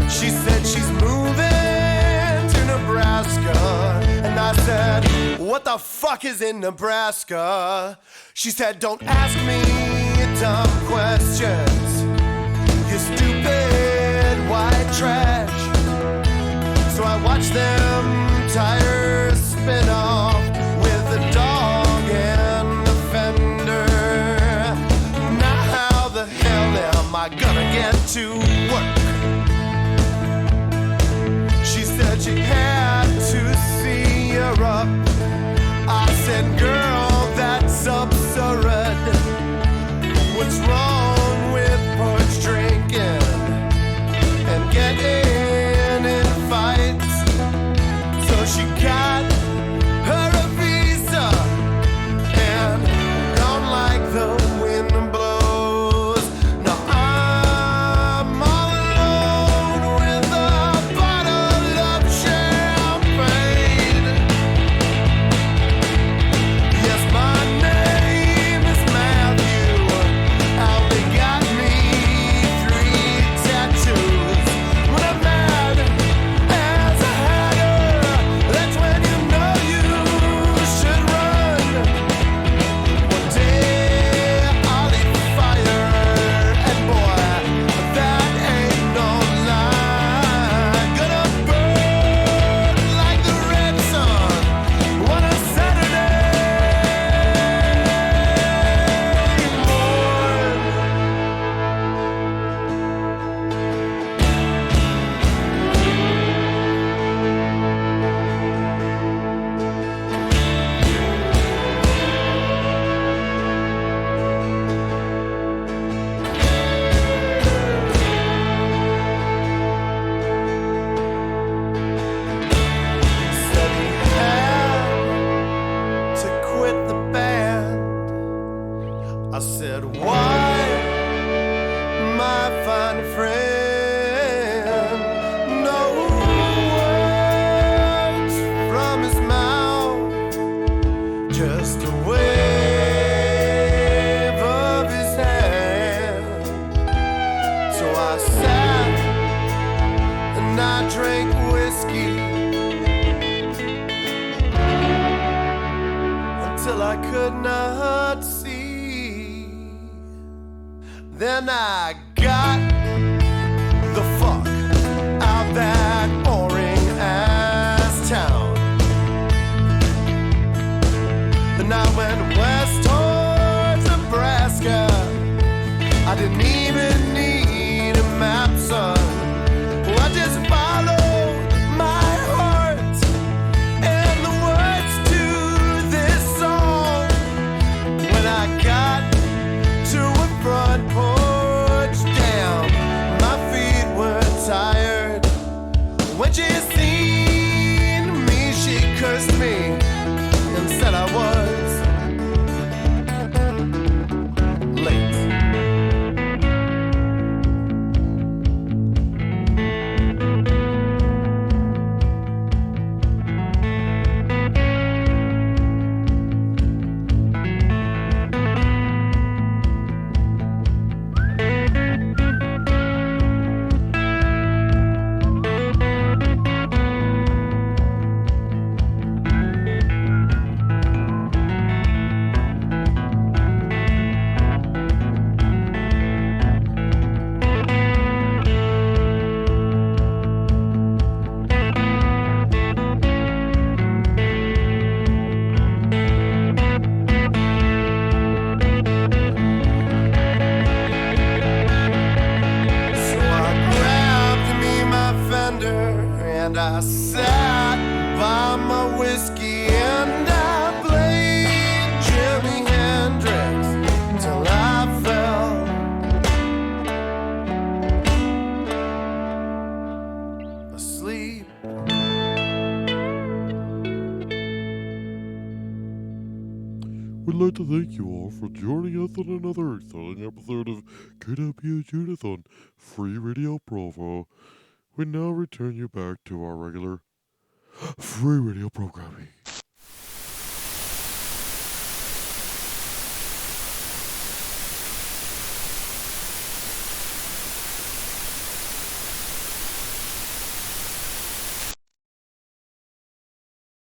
S2: She said she's moving to Nebraska, and I said, what the fuck is in Nebraska? She said, don't ask me dumb questions, you stupid white trash. So I watched them tires spin off with the dog and the fender. Now how the hell am I gonna get to work? She said she had to see Europe. I said, girl, that's absurd. What's wrong with porch drinking and getting in fights? So she got her a visa and gone like the wind blows. Now I'm all alone with a bottle of champagne. Yes, my name is Matthew. I only got me 3 tattoos. When I'm mad as a hatter, that's when you know you should run. One day I'll eat fire, and boy, that ain't no lie. Gonna burn like the red sun on a Saturday morning. Said he had to quit the band. I said, why, my fine friend? No words from his mouth, just a wave of his hand. So I sat and I drank whiskey until I could not see. Then I got the fuck out that boring ass town. Then I went west towards Nebraska. I didn't even need a map, son. I just followed my heart and the words to this song. When I got to a front porch down, my feet were tired. When she seen me, she cursed me and said I was
S5: We'd like to thank you all for joining us on another exciting episode of KWJUDAS on Free Radio Provo. We now return you back to our regular free radio programming.